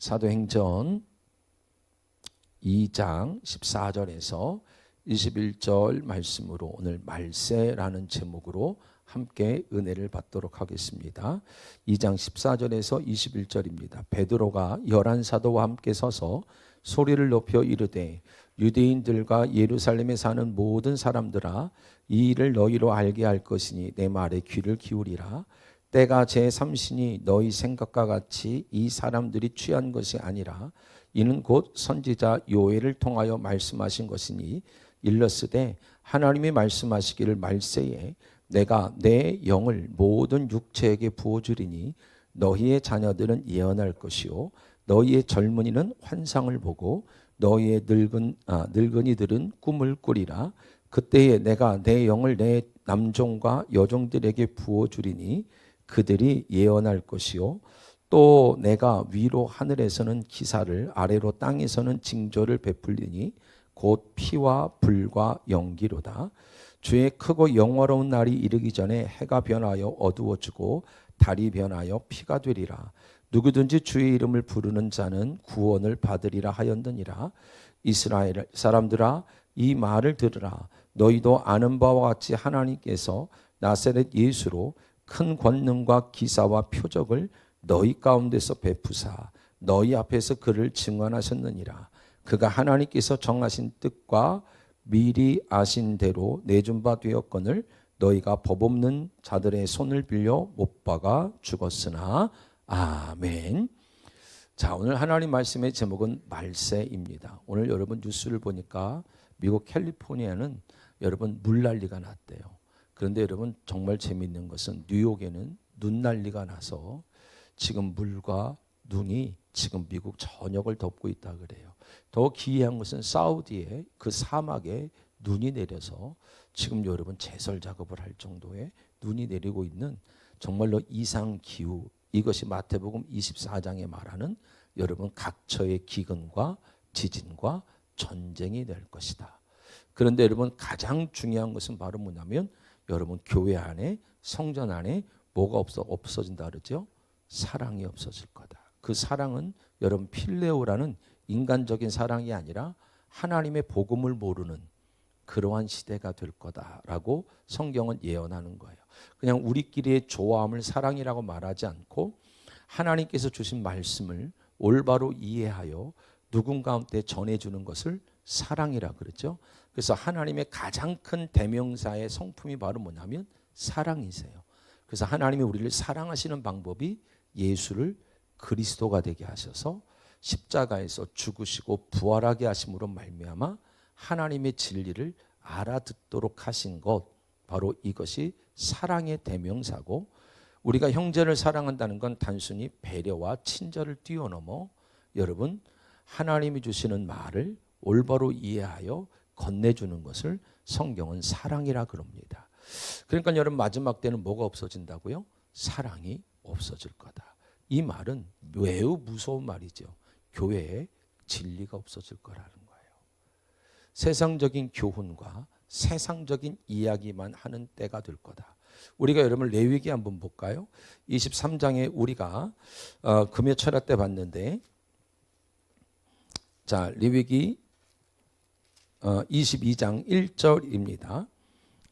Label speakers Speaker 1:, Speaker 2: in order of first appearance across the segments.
Speaker 1: 사도행전 2장 14절에서 21절 말씀으로 오늘 말세라는 제목으로 함께 은혜를 받도록 하겠습니다. 2장 14절에서 21절입니다. 베드로가 11사도와 함께 서서 소리를 높여 이르되 유대인들과 예루살렘에 사는 모든 사람들아, 이 일을 너희로 알게 할 것이니 내 말에 귀를 기울이라. 때가 제3신이 너희 생각과 같이 이 사람들이 취한 것이 아니라 이는 곧 선지자 요엘을 통하여 말씀하신 것이니 일렀으되 하나님이 말씀하시기를 말세에 내가 내 영을 모든 육체에게 부어주리니 너희의 자녀들은 예언할 것이요 너희의 젊은이는 환상을 보고 너희의 늙은이들은 꿈을 꾸리라. 그때에 내가 내 영을 내 남종과 여종들에게 부어주리니 그들이 예언할 것이요 또 내가 위로 하늘에서는 기사를 아래로 땅에서는 징조를 베풀리니 곧 피와 불과 연기로다. 주의 크고 영화로운 날이 이르기 전에 해가 변하여 어두워지고 달이 변하여 피가 되리라. 누구든지 주의 이름을 부르는 자는 구원을 받으리라 하였느니라. 이스라엘 사람들아, 이 말을 들으라. 너희도 아는 바와 같이 하나님께서 나사렛 예수로 큰 권능과 기사와 표적을 너희 가운데서 베푸사 너희 앞에서 그를 증언하셨느니라. 그가 하나님께서 정하신 뜻과 미리 아신 대로 내준 바 되었거늘 너희가 법 없는 자들의 손을 빌려 못 박아 죽었으나. 아멘. 자, 오늘 하나님 말씀의 제목은 말세입니다. 오늘 여러분 뉴스를 보니까 미국 캘리포니아는 여러분 물난리가 났대요. 그런데 여러분 정말 재미있는 것은 뉴욕에는 눈난리가 나서 지금 물과 눈이 지금 미국 전역을 덮고 있다 그래요. 더 기이한 것은 사우디에 그 사막에 눈이 내려서 지금 여러분 제설 작업을 할 정도의 눈이 내리고 있는 정말로 이상기후, 이것이 마태복음 24장에 말하는 여러분 각처의 기근과 지진과 전쟁이 될 것이다. 그런데 여러분 가장 중요한 것은 바로 뭐냐면 여러분 교회 안에 성전 안에 뭐가 없어진다 그러죠? 사랑이 없어질 거다. 그 사랑은 여러분 필레오라는 인간적인 사랑이 아니라 하나님의 복음을 모르는 그러한 시대가 될 거다라고 성경은 예언하는 거예요. 그냥 우리끼리의 좋아함을 사랑이라고 말하지 않고 하나님께서 주신 말씀을 올바로 이해하여 누군가한테 전해주는 것을 사랑이라 그러죠. 그래서 하나님의 가장 큰 대명사의 성품이 바로 뭐냐면 사랑이세요. 그래서 하나님이 우리를 사랑하시는 방법이 예수를 그리스도가 되게 하셔서 십자가에서 죽으시고 부활하게 하심으로 말미암아 하나님의 진리를 알아듣도록 하신 것, 바로 이것이 사랑의 대명사고, 우리가 형제를 사랑한다는 건 단순히 배려와 친절을 뛰어넘어 여러분 하나님이 주시는 말을 올바로 이해하여 건네주는 것을 성경은 사랑이라 그럽니다. 그러니까 여러분 마지막 때는 뭐가 없어진다고요? 사랑이 없어질 거다. 이 말은 매우 무서운 말이죠. 교회에 진리가 없어질 거라는 거예요. 세상적인 교훈과 세상적인 이야기만 하는 때가 될 거다. 우리가 여러분 레위기 한번 볼까요? 23장에 우리가 금요 철학 때 봤는데, 자, 레위기 22장 1절입니다.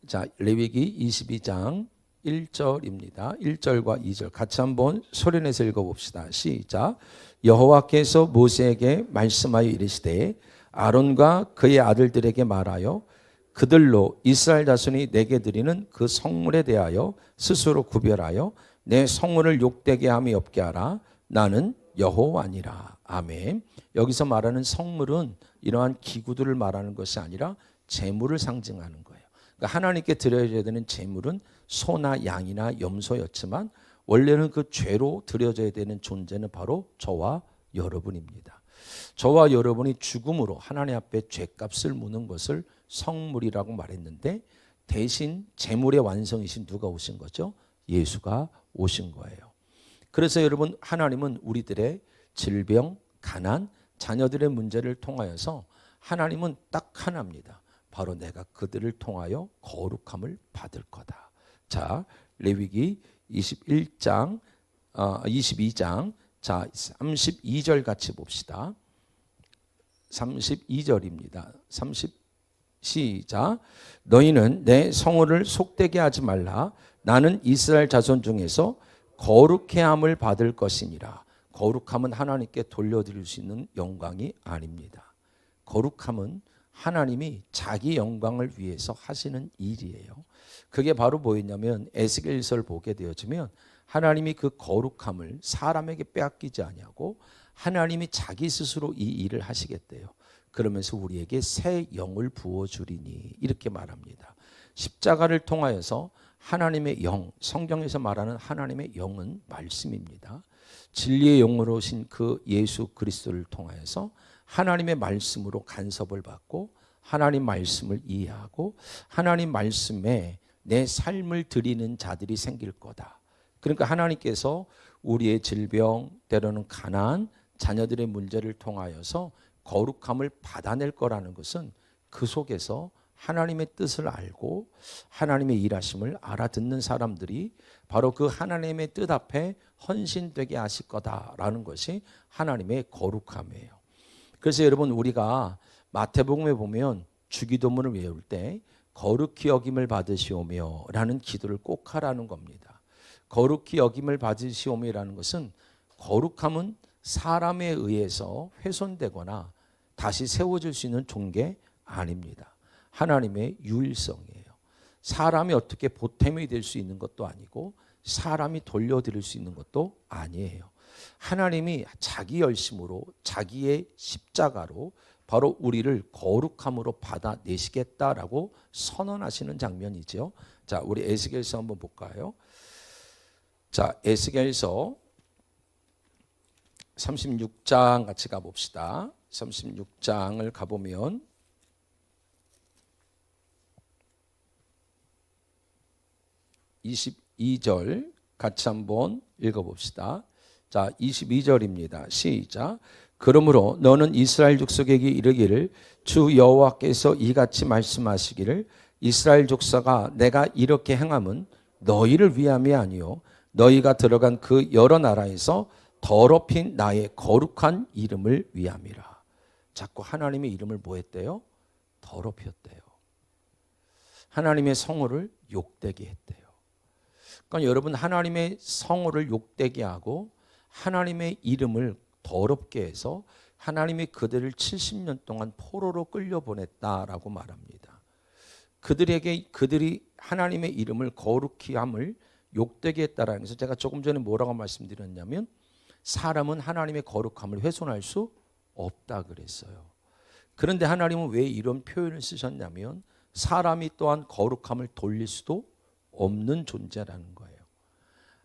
Speaker 1: 자, 레위기 22장 1절입니다. 1절과 2절 같이 한번 소리내서 읽어봅시다. 시작. 여호와께서 모세에게 말씀하여 이르시되 아론과 그의 아들들에게 말하여 그들로 이스라엘 자손이 내게 드리는 그 성물에 대하여 스스로 구별하여 내 성물을 욕되게 함이 없게 하라. 나는 여호와니라. 아멘. 여기서 말하는 성물은 이러한 기구들을 말하는 것이 아니라 제물을 상징하는 거예요. 그러니까 하나님께 드려져야 되는 제물은 소나 양이나 염소였지만 원래는 그 죄로 드려져야 되는 존재는 바로 저와 여러분입니다. 저와 여러분이 죽음으로 하나님 앞에 죄값을 묻는 것을 성물이라고 말했는데, 대신 제물의 완성이신 누가 오신 거죠? 예수가 오신 거예요. 그래서 여러분 하나님은 우리들의 질병, 가난, 자녀들의 문제를 통하여서 하나님은 딱 하나입니다. 바로 내가 그들을 통하여 거룩함을 받을 거다. 자, 레위기 22장 자, 32절 같이 봅시다. 32절입니다. 시작. 너희는 내 성호를 속되게 하지 말라. 나는 이스라엘 자손 중에서 거룩해함을 받을 것이니라. 거룩함은 하나님께 돌려드릴 수 있는 영광이 아닙니다. 거룩함은 하나님이 자기 영광을 위해서 하시는 일이에요. 그게 바로 뭐였냐면 에스겔서를 보게 되어지면 하나님이 그 거룩함을 사람에게 빼앗기지 아니하고 하나님이 자기 스스로 이 일을 하시겠대요. 그러면서 우리에게 새 영을 부어주리니 이렇게 말합니다. 십자가를 통하여서 하나님의 영, 성경에서 말하는 하나님의 영은 말씀입니다. 진리의 영으로 오신 그 예수 그리스도를 통하여서 하나님의 말씀으로 간섭을 받고 하나님 말씀을 이해하고 하나님 말씀에 내 삶을 드리는 자들이 생길 거다. 그러니까 하나님께서 우리의 질병, 때로는 가난, 자녀들의 문제를 통하여서 거룩함을 받아낼 거라는 것은 그 속에서 하나님의 뜻을 알고 하나님의 일하심을 알아듣는 사람들이 바로 그 하나님의 뜻 앞에 헌신되게 하실 거다라는 것이 하나님의 거룩함이에요. 그래서 여러분 우리가 마태복음에 보면 주기도문을 외울 때 거룩히 여김을 받으시오며 라는 기도를 꼭 하라는 겁니다. 거룩히 여김을 받으시오며라는 것은 거룩함은 사람에 의해서 훼손되거나 다시 세워질 수 있는 종계 아닙니다. 하나님의 유일성이에요. 사람이 어떻게 보탬이 될 수 있는 것도 아니고 사람이 돌려드릴 수 있는 것도 아니에요. 하나님이 자기 열심으로 자기의 십자가로 바로 우리를 거룩함으로 받아내시겠다라고 선언하시는 장면이죠. 자, 우리 에스겔서 한번 볼까요? 자, 에스겔서 36장 같이 가봅시다. 36장을 가보면 22절 같이 한번 읽어봅시다. 자, 22절입니다. 시작. 그러므로 너는 이스라엘 족속에게 이르기를 주 여호와께서 이같이 말씀하시기를 이스라엘 족속아 내가 이렇게 행함은 너희를 위함이 아니요 너희가 들어간 그 여러 나라에서 더럽힌 나의 거룩한 이름을 위함이라. 자꾸 하나님의 이름을 뭐 했대요? 더럽혔대요. 하나님의 성호를 욕되게 했대요. 그러니까 여러분 하나님의 성호를 욕되게 하고 하나님의 이름을 더럽게 해서 하나님이 그들을 70년 동안 포로로 끌려보냈다라고 말합니다. 그들이 하나님의 이름을 거룩히 함을 욕되게 했다라는 것은 제가 조금 전에 뭐라고 말씀드렸냐면 사람은 하나님의 거룩함을 훼손할 수 없다 그랬어요. 그런데 하나님은 왜 이런 표현을 쓰셨냐면 사람이 또한 거룩함을 돌릴 수도 없는 존재라는 거예요.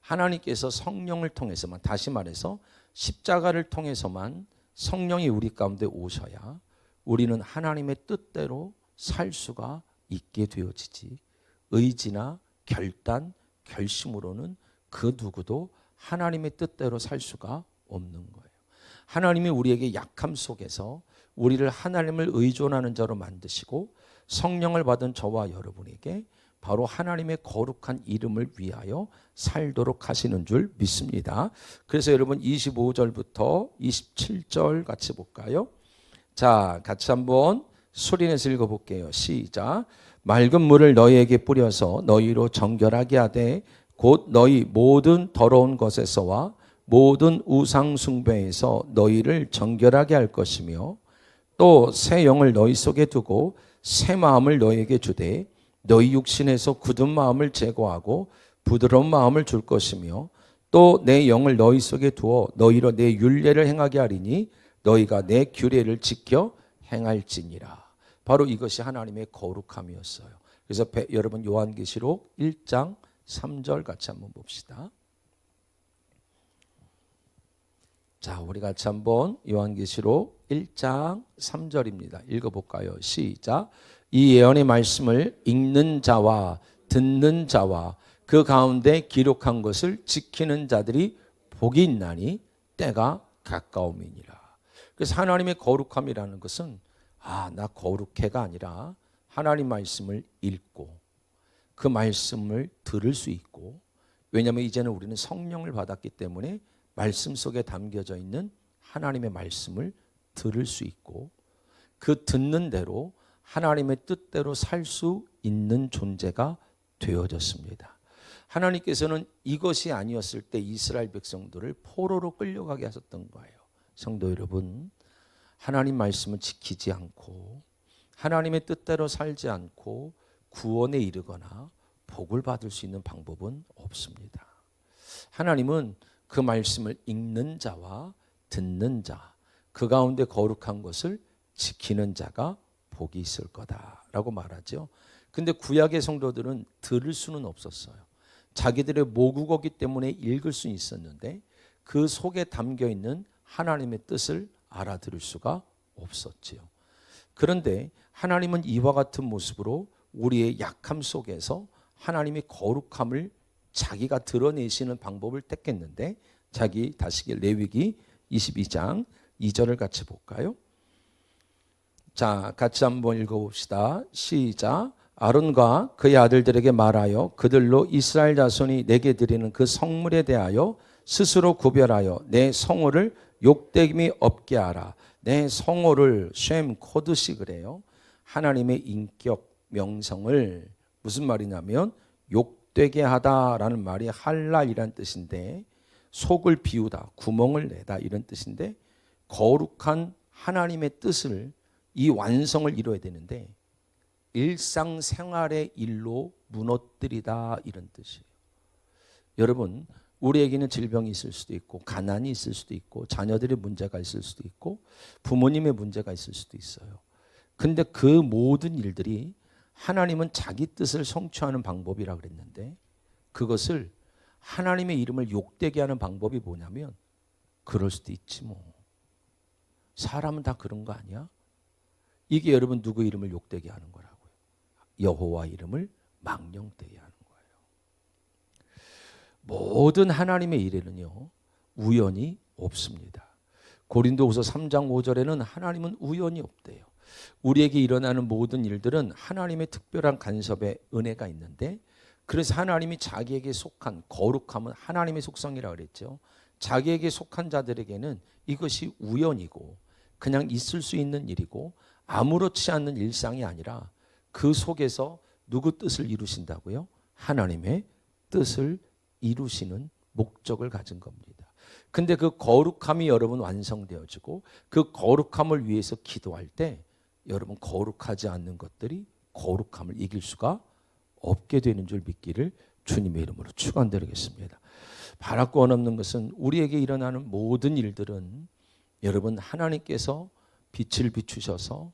Speaker 1: 하나님께서 성령을 통해서만, 다시 말해서 십자가를 통해서만 성령이 우리 가운데 오셔야 우리는 하나님의 뜻대로 살 수가 있게 되어지지, 의지나 결단, 결심으로는 그 누구도 하나님의 뜻대로 살 수가 없는 거예요. 하나님이 우리에게 약함 속에서 우리를 하나님을 의존하는 자로 만드시고 성령을 받은 저와 여러분에게 바로 하나님의 거룩한 이름을 위하여 살도록 하시는 줄 믿습니다. 그래서 여러분 25절부터 27절 같이 볼까요? 자, 같이 한번 소리내서 읽어볼게요. 시작. 맑은 물을 너희에게 뿌려서 너희로 정결하게 하되 곧 너희 모든 더러운 것에서와 모든 우상 숭배에서 너희를 정결하게 할 것이며 또 새 영을 너희 속에 두고 새 마음을 너희에게 주되 너희 육신에서 굳은 마음을 제거하고 부드러운 마음을 줄 것이며 또 내 영을 너희 속에 두어 너희로 내 율례를 행하게 하리니 너희가 내 규례를 지켜 행할지니라. 바로 이것이 하나님의 거룩함이었어요. 그래서 여러분 요한계시록 1장 3절 같이 한번 봅시다. 자, 우리 같이 한번 요한계시록 1장 3절입니다. 읽어볼까요? 시작. 이 예언의 말씀을 읽는 자와 듣는 자와 그 가운데 기록한 것을 지키는 자들이 복이 있나니 때가 가까움이니라. 그래서 하나님의 거룩함이라는 것은 나 거룩해가 아니라 하나님 말씀을 읽고 그 말씀을 들을 수 있고, 왜냐하면 이제는 우리는 성령을 받았기 때문에 말씀 속에 담겨져 있는 하나님의 말씀을 들을 수 있고 그 듣는 대로 하나님의 뜻대로 살 수 있는 존재가 되어졌습니다. 하나님께서는 이것이 아니었을 때 이스라엘 백성들을 포로로 끌려가게 하셨던 거예요. 성도 여러분, 하나님 말씀을 지키지 않고 하나님의 뜻대로 살지 않고 구원에 이르거나 복을 받을 수 있는 방법은 없습니다. 하나님은 그 말씀을 읽는 자와 듣는 자, 그 가운데 거룩한 것을 지키는 자가 복이 있을 거다라고 말하죠. 근데 구약의 성도들은 들을 수는 없었어요. 자기들의 모국어기 때문에 읽을 수 있었는데 그 속에 담겨 있는 하나님의 뜻을 알아들을 수가 없었지요. 그런데 하나님은 이와 같은 모습으로 우리의 약함 속에서 하나님의 거룩함을 자기가 드러내시는 방법을 택했는데 다시 레위기 22장 2절을 같이 볼까요? 자, 같이 한번 읽어봅시다. 시작. 아론과 그의 아들들에게 말하여 그들로 이스라엘 자손이 내게 드리는 그 성물에 대하여 스스로 구별하여 내 성호를 욕됨이 없게 하라. 내 성호를 쉔 코드시 그래요. 하나님의 인격 명성을 무슨 말이냐면 욕되게 하다라는 말이 할랄이란 뜻인데 속을 비우다, 구멍을 내다 이런 뜻인데 거룩한 하나님의 뜻을 이 완성을 이루어야 되는데 일상생활의 일로 무너뜨리다 이런 뜻이에요. 여러분, 우리에게는 질병이 있을 수도 있고 가난이 있을 수도 있고 자녀들의 문제가 있을 수도 있고 부모님의 문제가 있을 수도 있어요. 근데 그 모든 일들이 하나님은 자기 뜻을 성취하는 방법이라 그랬는데 그것을 하나님의 이름을 욕되게 하는 방법이 뭐냐면 그럴 수도 있지 뭐. 사람은 다 그런 거 아니야? 이게 여러분 누구 이름을 욕되게 하는 거라고요? 여호와 이름을 망령되게 하는 거예요. 모든 하나님의 일에는요 우연이 없습니다. 고린도후서 3장 5절에는 하나님은 우연이 없대요. 우리에게 일어나는 모든 일들은 하나님의 특별한 간섭의 은혜가 있는데 그래서 하나님이 자기에게 속한 거룩함은 하나님의 속성이라고 그랬죠. 자기에게 속한 자들에게는 이것이 우연이고 그냥 있을 수 있는 일이고 아무렇지 않는 일상이 아니라 그 속에서 누구 뜻을 이루신다고요? 하나님의 뜻을 이루시는 목적을 가진 겁니다. 근데 그 거룩함이 여러분 완성되어지고 그 거룩함을 위해서 기도할 때 여러분 거룩하지 않는 것들이 거룩함을 이길 수가 없게 되는 줄 믿기를 주님의 이름으로 축원드리겠습니다. 바랄 거 없는 것은 우리에게 일어나는 모든 일들은 여러분 하나님께서 빛을 비추셔서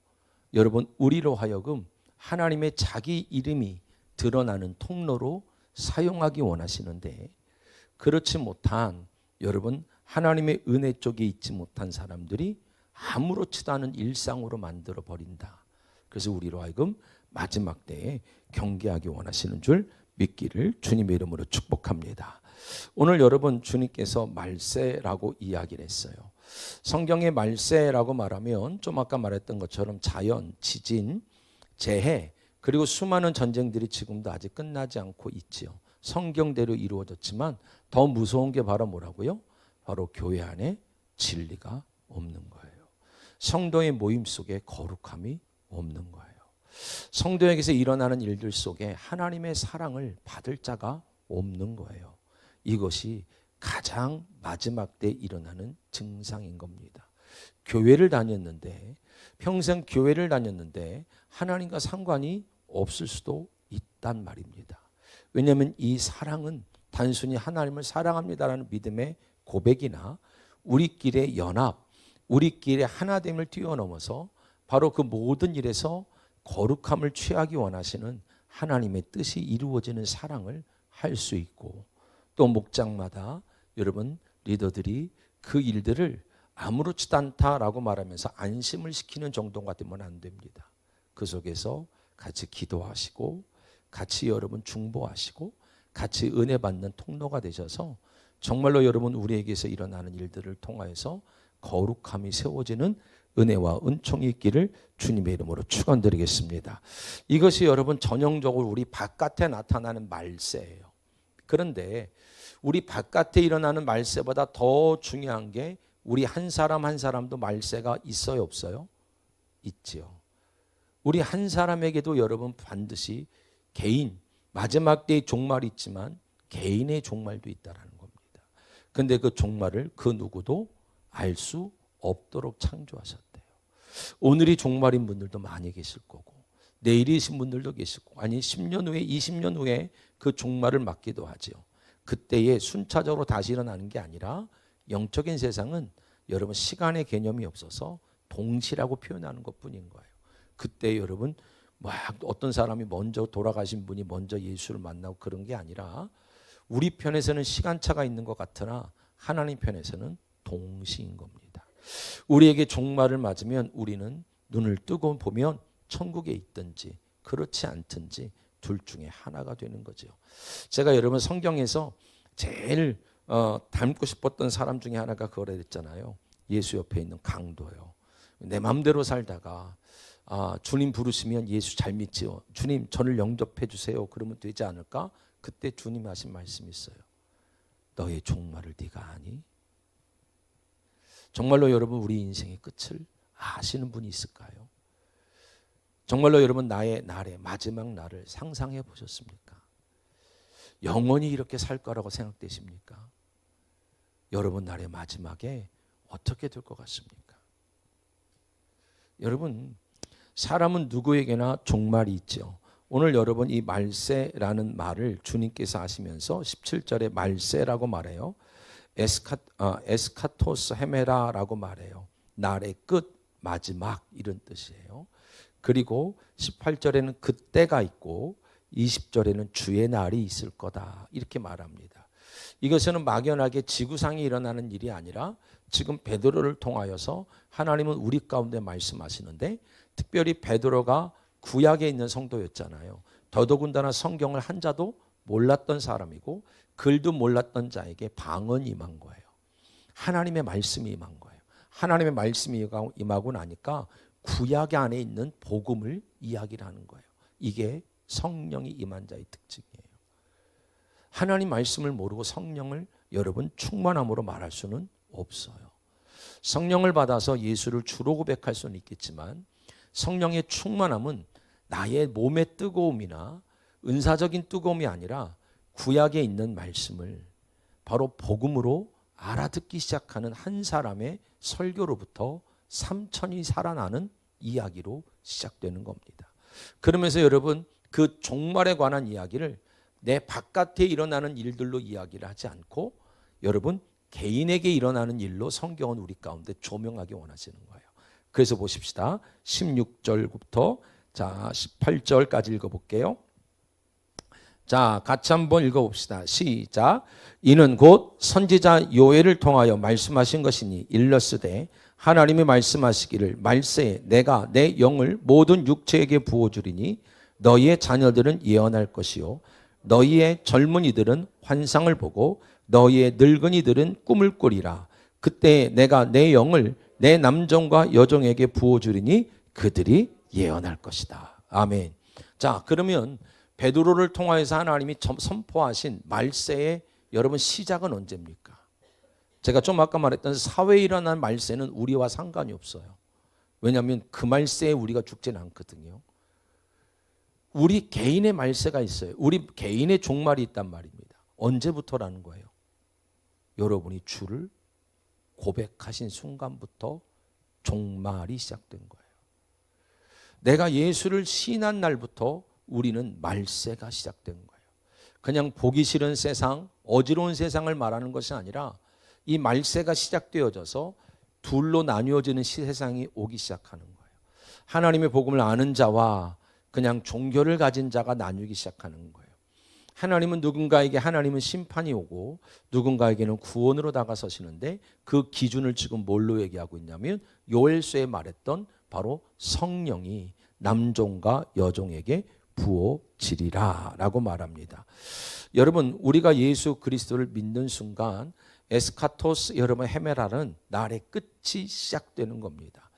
Speaker 1: 여러분 우리로 하여금 하나님의 자기 이름이 드러나는 통로로 사용하기 원하시는데 그렇지 못한 여러분 하나님의 은혜 쪽에 있지 못한 사람들이 아무렇지도 않은 일상으로 만들어 버린다. 그래서 우리로 하여금 마지막 때에 경계하기 원하시는 줄 믿기를 주님의 이름으로 축복합니다. 오늘 여러분 주님께서 말세라고 이야기를 했어요. 성경의 말세라고 말하면 좀 아까 말했던 것처럼 자연, 지진, 재해 그리고 수많은 전쟁들이 지금도 아직 끝나지 않고 있지요. 성경대로 이루어졌지만 더 무서운 게 바로 뭐라고요? 바로 교회 안에 진리가 없는 거예요. 성도의 모임 속에 거룩함이 없는 거예요. 성도에게서 일어나는 일들 속에 하나님의 사랑을 받을 자가 없는 거예요. 이것이 가장 마지막 때 일어나는 증상인 겁니다. 교회를 다녔는데 평생 교회를 다녔는데 하나님과 상관이 없을 수도 있단 말입니다. 왜냐하면 이 사랑은 단순히 하나님을 사랑합니다라는 믿음의 고백이나 우리끼리의 연합, 우리끼리의 하나됨을 뛰어넘어서 바로 그 모든 일에서 거룩함을 취하기 원하시는 하나님의 뜻이 이루어지는 사랑을 할 수 있고 또 목장마다 여러분 리더들이 그 일들을 아무렇지도 않다라고 말하면서 안심을 시키는 정도가 되면 안 됩니다. 그 속에서 같이 기도하시고 같이 여러분 중보하시고 같이 은혜 받는 통로가 되셔서 정말로 여러분 우리에게서 일어나는 일들을 통하여서 거룩함이 세워지는 은혜와 은총이 있기를 주님의 이름으로 축원드리겠습니다. 이것이 여러분 전형적으로 우리 바깥에 나타나는 말세예요. 그런데 우리 바깥에 일어나는 말세보다 더 중요한 게 우리 한 사람 한 사람도 말세가 있어요, 없어요? 있지요. 우리 한 사람에게도 여러분 반드시 개인, 마지막 때의 종말이 있지만 개인의 종말도 있다라는 겁니다. 근데 그 종말을 그 누구도 알 수 없도록 창조하셨대요. 오늘이 종말인 분들도 많이 계실 거고, 내일이신 분들도 계실 거고, 아니 10년 후에 20년 후에 그 종말을 맞기도 하죠. 그때에 순차적으로 다시 일어나는 게 아니라 영적인 세상은 여러분 시간의 개념이 없어서 동시라고 표현하는 것뿐인 거예요. 그때 여러분 막 어떤 사람이 먼저 돌아가신 분이 먼저 예수를 만나고 그런 게 아니라 우리 편에서는 시간차가 있는 것 같으나 하나님 편에서는 동시인 겁니다. 우리에게 종말을 맞으면 우리는 눈을 뜨고 보면 천국에 있든지 그렇지 않든지 둘 중에 하나가 되는 거죠. 제가 여러분 성경에서 제일 닮고 싶었던 사람 중에 하나가 그거라 했잖아요. 예수 옆에 있는 강도요. 내 마음대로 살다가 주님 부르시면 예수 잘 믿지요. 주님 저를 영접해 주세요. 그러면 되지 않을까? 그때 주님 하신 말씀이 있어요. 너의 종말을 네가 아니? 정말로 여러분 우리 인생의 끝을 아시는 분이 있을까요? 정말로 여러분 나의 날의 마지막 날을 상상해 보셨습니까? 영원히 이렇게 살 거라고 생각되십니까? 여러분 날의 마지막에 어떻게 될 것 같습니까? 여러분 사람은 누구에게나 종말이 있죠. 오늘 여러분 이 말세라는 말을 주님께서 하시면서 17절에 말세라고 말해요. 에스카토스 헤메라라고 말해요. 날의 끝, 마지막 이런 뜻이에요. 그리고 18절에는 그때가 있고 20절에는 주의 날이 있을 거다 이렇게 말합니다. 이것은 막연하게 지구상에 일어나는 일이 아니라 지금 베드로를 통하여서 하나님은 우리 가운데 말씀하시는데 특별히 베드로가 구약에 있는 성도였잖아요. 더더군다나 성경을 한자도 몰랐던 사람이고 글도 몰랐던 자에게 방언이 임한 거예요. 하나님의 말씀이 임한 거예요. 하나님의 말씀이 임하고 나니까 구약 안에 있는 복음을 이야기를 하는 거예요. 이게 성령이 임한 자의 특징이에요. 하나님 말씀을 모르고 성령을 여러분 충만함으로 말할 수는 없어요. 성령을 받아서 예수를 주로 고백할 수는 있겠지만 성령의 충만함은 나의 몸의 뜨거움이나 은사적인 뜨거움이 아니라 구약에 있는 말씀을 바로 복음으로 알아듣기 시작하는 한 사람의 설교로부터 3천이 살아나는 이야기로 시작되는 겁니다. 그러면서 여러분 그 종말에 관한 이야기를 내 바깥에 일어나는 일들로 이야기를 하지 않고 여러분 개인에게 일어나는 일로 성경은 우리 가운데 조명하기 원하시는 거예요. 그래서 보십시다. 16절부터 18절까지 읽어볼게요. 자, 같이 한번 읽어봅시다. 시작. 이는 곧 선지자 요엘을 통하여 말씀하신 것이니 일렀으되 하나님이 말씀하시기를 말세에 내가 내 영을 모든 육체에게 부어주리니 너희의 자녀들은 예언할 것이요 너희의 젊은이들은 환상을 보고 너희의 늙은이들은 꿈을 꾸리라. 그때 내가 내 영을 내 남종과 여종에게 부어주리니 그들이 예언할 것이다. 아멘. 자, 그러면 베드로를 통하여서 하나님이 선포하신 말세의 여러분 시작은 언제입니까? 제가 좀 아까 말했던 사회에 일어난 말세는 우리와 상관이 없어요. 왜냐하면 그 말세에 우리가 죽지는 않거든요. 우리 개인의 말세가 있어요. 우리 개인의 종말이 있단 말입니다. 언제부터라는 거예요? 여러분이 주를 고백하신 순간부터 종말이 시작된 거예요. 내가 예수를 시인한 날부터 우리는 말세가 시작된 거예요. 그냥 보기 싫은 세상, 어지러운 세상을 말하는 것이 아니라 이 말세가 시작되어져서 둘로 나뉘어지는 세상이 오기 시작하는 거예요. 하나님의 복음을 아는 자와 그냥 종교를 가진 자가 나뉘기 시작하는 거예요. 하나님은 누군가에게 하나님은 심판이 오고 누군가에게는 구원으로 다가서시는데 그 기준을 지금 뭘로 얘기하고 있냐면 요엘서에 말했던 바로 성령이 남종과 여종에게 부어지리라 라고 말합니다. 여러분 우리가 예수 그리스도를 믿는 순간 에스카토스 여러분 헤메라는 날의 끝이 시작되는 겁니다.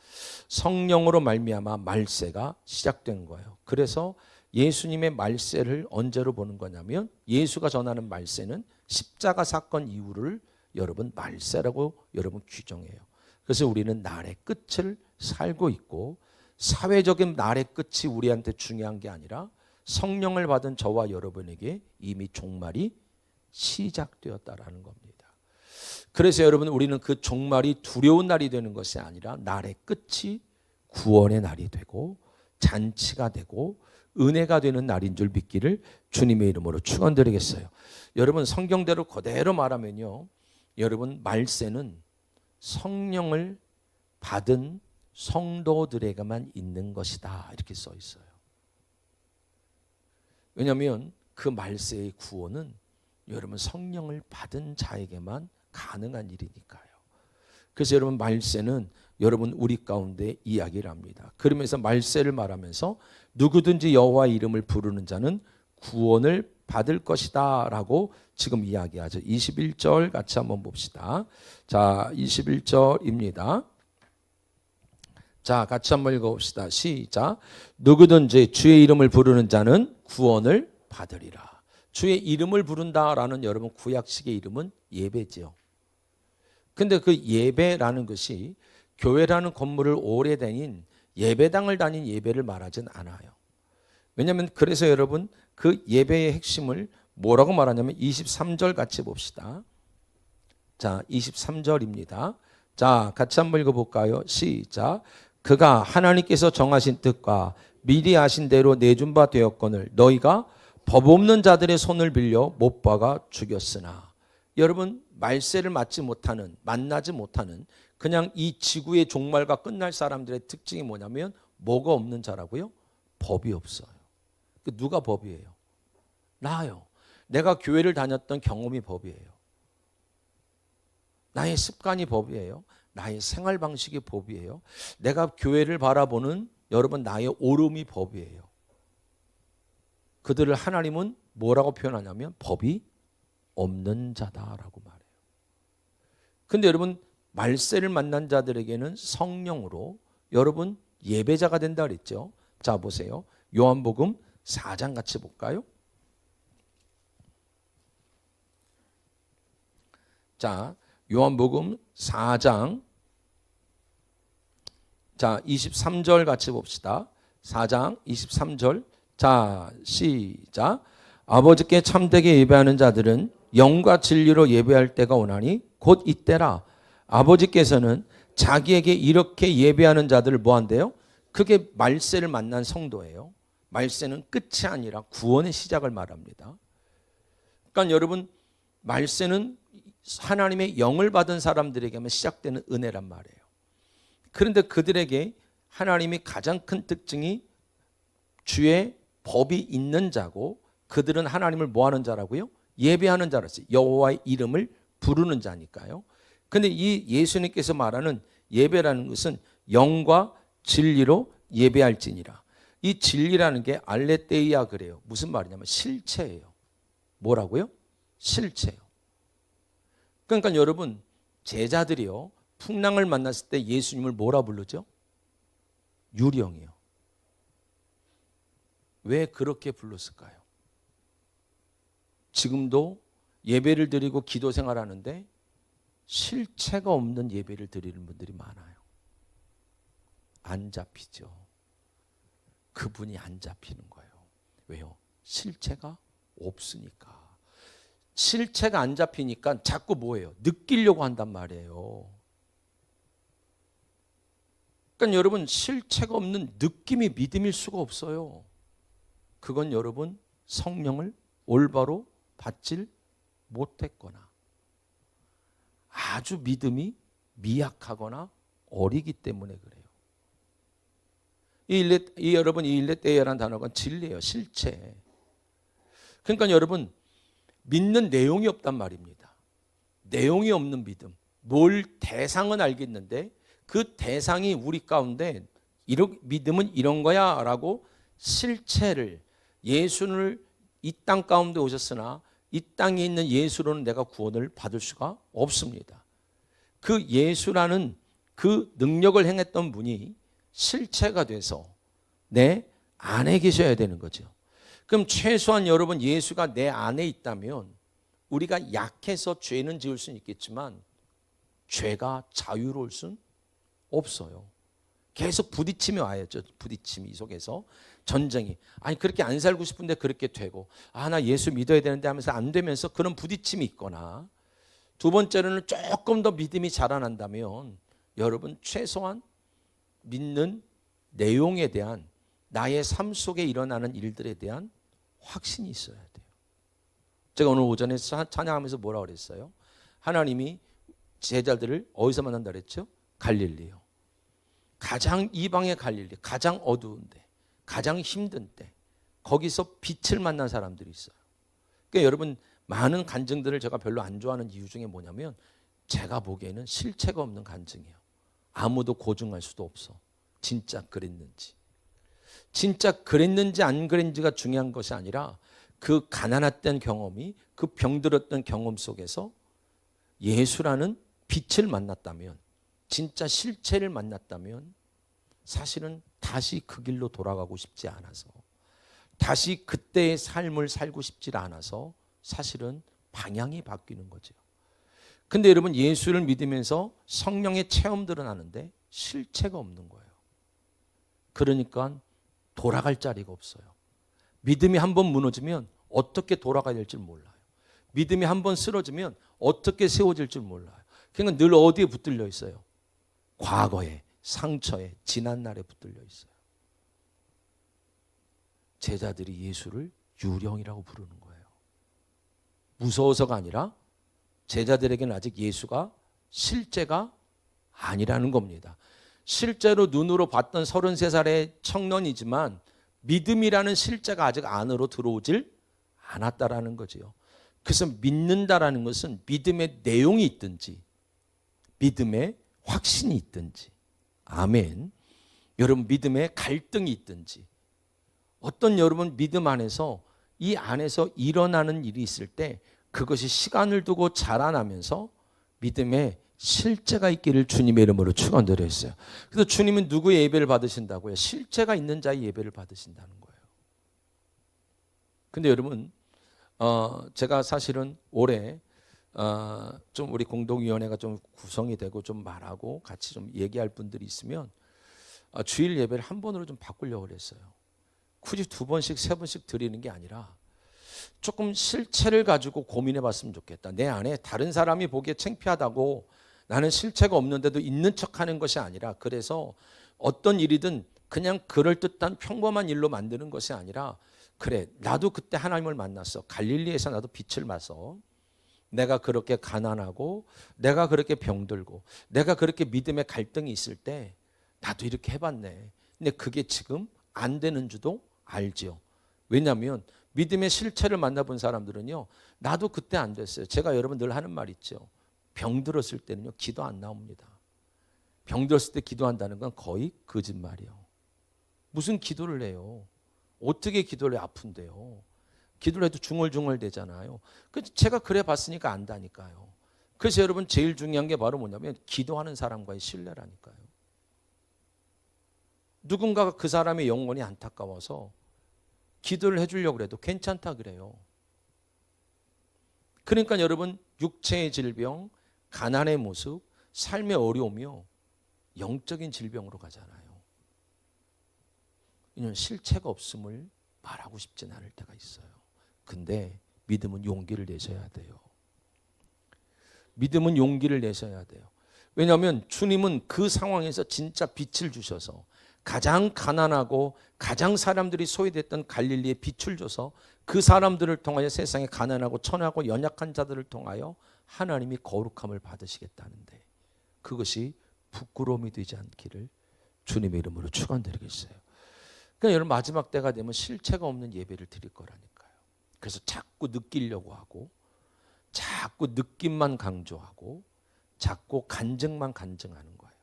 Speaker 1: 성령으로 말미암아 말세가 시작된 거예요. 그래서 예수님의 말세를 언제로 보는 거냐면 예수가 전하는 말세는 십자가 사건 이후를 여러분 말세라고 여러분 규정해요. 그래서 우리는 날의 끝을 살고 있고 사회적인 날의 끝이 우리한테 중요한 게 아니라 성령을 받은 저와 여러분에게 이미 종말이 시작되었다라는 겁니다. 그래서 여러분 우리는 그 종말이 두려운 날이 되는 것이 아니라 날의 끝이 구원의 날이 되고 잔치가 되고 은혜가 되는 날인 줄 믿기를 주님의 이름으로 축원드리겠어요. 여러분 성경대로 그대로 말하면요, 여러분 말세는 성령을 받은 성도들에게만 있는 것이다 이렇게 써 있어요. 왜냐하면 그 말세의 구원은 여러분 성령을 받은 자에게만 가능한 일이니까요. 그래서 여러분 말세는 여러분 우리 가운데 이야기를 합니다. 그러면서 말세를 말하면서 누구든지 여호와의 이름을 부르는 자는 구원을 받을 것이다 라고 지금 이야기하죠. 21절 같이 한번 봅시다. 자, 21절입니다. 자, 같이 한번 읽어봅시다. 시작. 누구든지 주의 이름을 부르는 자는 구원을 받으리라. 주의 이름을 부른다라는 여러분 구약식의 이름은 예배지요. 근데 그 예배라는 것이 교회라는 건물을 오래 다닌 예배당을 다닌 예배를 말하진 않아요. 왜냐하면 그래서 여러분 그 예배의 핵심을 뭐라고 말하냐면 23절 같이 봅시다. 자, 23절입니다. 자, 같이 한번 읽어볼까요? 시작. 그가 하나님께서 정하신 뜻과 미리 아신 대로 내준 바 되었거늘 너희가 법 없는 자들의 손을 빌려 못 박아 죽였으나. 여러분 말세를 만나지 못하는 그냥 이 지구의 종말과 끝날 사람들의 특징이 뭐냐면 뭐가 없는 자라고요? 법이 없어요. 누가 법이에요? 나요. 내가 교회를 다녔던 경험이 법이에요. 나의 습관이 법이에요. 나의 생활 방식이 법이에요. 내가 교회를 바라보는 여러분 나의 오름이 법이에요. 그들을 하나님은 뭐라고 표현하냐면 법이 없는 자다라고 말해요. 근데 여러분 말세를 만난 자들에게는 성령으로 여러분 예배자가 된다 그랬죠. 자, 보세요. 요한복음 4장 같이 볼까요? 자, 요한복음 4장 자 23절 같이 봅시다. 4장 23절 자 시작. 아버지께 참되게 예배하는 자들은 영과 진리로 예배할 때가 오나니 곧 이때라. 아버지께서는 자기에게 이렇게 예배하는 자들을 뭐한대요? 그게 말세를 만난 성도예요. 말세는 끝이 아니라 구원의 시작을 말합니다. 그러니까 여러분 말세는 하나님의 영을 받은 사람들에게만 시작되는 은혜란 말이에요. 그런데 그들에게 하나님이 가장 큰 특징이 주의 법이 있는 자고 그들은 하나님을 뭐하는 자라고요? 예배하는 자라서 여호와의 이름을 부르는 자니까요. 그런데 이 예수님께서 말하는 예배라는 것은 영과 진리로 예배할지니라. 이 진리라는 게 알레테이아 그래요. 무슨 말이냐면 실체예요. 뭐라고요? 실체예요. 그러니까 여러분 제자들이요 풍랑을 만났을 때 예수님을 뭐라 부르죠? 유령이요. 왜 그렇게 불렀을까요? 지금도 예배를 드리고 기도 생활하는데 실체가 없는 예배를 드리는 분들이 많아요. 안 잡히죠. 그분이 안 잡히는 거예요. 왜요? 실체가 없으니까. 실체가 안 잡히니까 자꾸 뭐예요? 느끼려고 한단 말이에요. 그러니까 여러분 실체가 없는 느낌이 믿음일 수가 없어요. 그건 여러분 성령을 올바로 받질 못했거나 아주 믿음이 미약하거나 어리기 때문에 그래요. 여러분 이 일레떼야라는 단어가 진리예요. 실체. 그러니까 여러분 믿는 내용이 없단 말입니다. 내용이 없는 믿음. 뭘 대상은 알겠는데 그 대상이 우리 가운데 믿음은 이런 거야 라고 실체를 예수를 이 땅 가운데 오셨으나 이 땅에 있는 예수로는 내가 구원을 받을 수가 없습니다. 그 예수라는 그 능력을 행했던 분이 실체가 돼서 내 안에 계셔야 되는 거죠. 그럼 최소한 여러분 예수가 내 안에 있다면 우리가 약해서 죄는 지을 수는 있겠지만 죄가 자유로울 수는 없어요. 계속 부딪힘이 와야죠. 부딪힘이 속에서 전쟁이. 아니 그렇게 안 살고 싶은데 그렇게 되고, 아 나 예수 믿어야 되는데 하면서 안 되면서 그런 부딪힘이 있거나, 두 번째로는 조금 더 믿음이 자라난다면 여러분 최소한 믿는 내용에 대한, 나의 삶 속에 일어나는 일들에 대한 확신이 있어야 돼요. 제가 오늘 오전에 찬양하면서 뭐라고 그랬어요? 하나님이 제자들을 어디서 만난다 그랬죠? 갈릴리요. 가장 이방의 갈릴리, 가장 어두운데, 가장 힘든 때, 거기서 빛을 만난 사람들이 있어요. 그러니까 여러분, 많은 간증들을 제가 별로 안 좋아하는 이유 중에 뭐냐면, 제가 보기에는 실체가 없는 간증이에요. 아무도 고증할 수도 없어. 진짜 그랬는지. 진짜 그랬는지 안 그랬는지가 중요한 것이 아니라, 그 가난했던 경험이, 그 병들었던 경험 속에서 예수라는 빛을 만났다면, 진짜 실체를 만났다면 사실은 다시 그 길로 돌아가고 싶지 않아서, 다시 그때의 삶을 살고 싶지 않아서 사실은 방향이 바뀌는 거죠. 근데 여러분, 예수를 믿으면서 성령의 체험들은 하는데 실체가 없는 거예요. 그러니까 돌아갈 자리가 없어요. 믿음이 한번 무너지면 어떻게 돌아가야 될지 몰라요. 믿음이 한번 쓰러지면 어떻게 세워질 줄 몰라요. 그러니까 늘 어디에 붙들려 있어요? 과거에, 상처에, 지난날에 붙들려 있어요. 제자들이 예수를 유령이라고 부르는 거예요. 무서워서가 아니라 제자들에게는 아직 예수가 실제가 아니라는 겁니다. 실제로 눈으로 봤던 33살의 청년이지만 믿음이라는 실제가 아직 안으로 들어오질 않았다라는 거죠. 그래서 믿는다라는 것은 믿음의 내용이 있든지 믿음의 확신이 있든지, 아멘. 여러분 믿음의 갈등이 있든지, 어떤 여러분 믿음 안에서 이 안에서 일어나는 일이 있을 때 그것이 시간을 두고 자라나면서 믿음의 실제가 있기를 주님의 이름으로 축원드렸어요. 그래서 주님은 누구의 예배를 받으신다고요? 실제가 있는 자의 예배를 받으신다는 거예요. 근데 여러분, 제가 사실은 올해 좀 우리 공동위원회가 좀 구성이 되고 좀 말하고 같이 좀 얘기할 분들이 있으면 주일 예배를 한 번으로 좀 바꾸려고 그랬어요. 굳이 2번씩 3번씩 드리는 게 아니라 조금 실체를 가지고 고민해 봤으면 좋겠다. 내 안에 다른 사람이 보기에 창피하다고 나는 실체가 없는데도 있는 척하는 것이 아니라, 그래서 어떤 일이든 그냥 그럴듯한 평범한 일로 만드는 것이 아니라, 그래 나도 그때 하나님을 만났어. 갈릴리에서 나도 빛을 봐서 내가 그렇게 가난하고 내가 그렇게 병들고 내가 그렇게 믿음의 갈등이 있을 때 나도 이렇게 해봤네. 근데 그게 지금 안 되는 줄도 알죠. 왜냐하면 믿음의 실체를 만나본 사람들은요, 나도 그때 안 됐어요. 제가 여러분 늘 하는 말 있죠. 병들었을 때는요 기도 안 나옵니다. 병들었을 때 기도한다는 건 거의 거짓말이에요. 무슨 기도를 해요? 어떻게 기도를 해? 아픈데요. 기도를 해도 중얼중얼 되잖아요. 제가 그래 봤으니까 안다니까요. 그래서 여러분 제일 중요한 게 바로 뭐냐면 기도하는 사람과의 신뢰라니까요. 누군가가 그 사람의 영혼이 안타까워서 기도를 해주려고 해도 괜찮다 그래요. 그러니까 여러분 육체의 질병, 가난의 모습, 삶의 어려움이요 영적인 질병으로 가잖아요. 이는 실체가 없음을 말하고 싶진 않을 때가 있어요. 근데 믿음은 용기를 내셔야 돼요. 믿음은 용기를 내셔야 돼요. 왜냐하면 주님은 그 상황에서 진짜 빛을 주셔서 가장 가난하고 가장 사람들이 소외됐던 갈릴리에 빛을 줘서 그 사람들을 통하여 세상에 가난하고 천하고 연약한 자들을 통하여 하나님이 거룩함을 받으시겠다는데, 그것이 부끄러움이 되지 않기를 주님의 이름으로 축원드리겠어요. 그러니까 여러분 마지막 때가 되면 실체가 없는 예배를 드릴 거라니까요. 그래서 자꾸 느끼려고 하고 자꾸 느낌만 강조하고 자꾸 간증만 간증하는 거예요.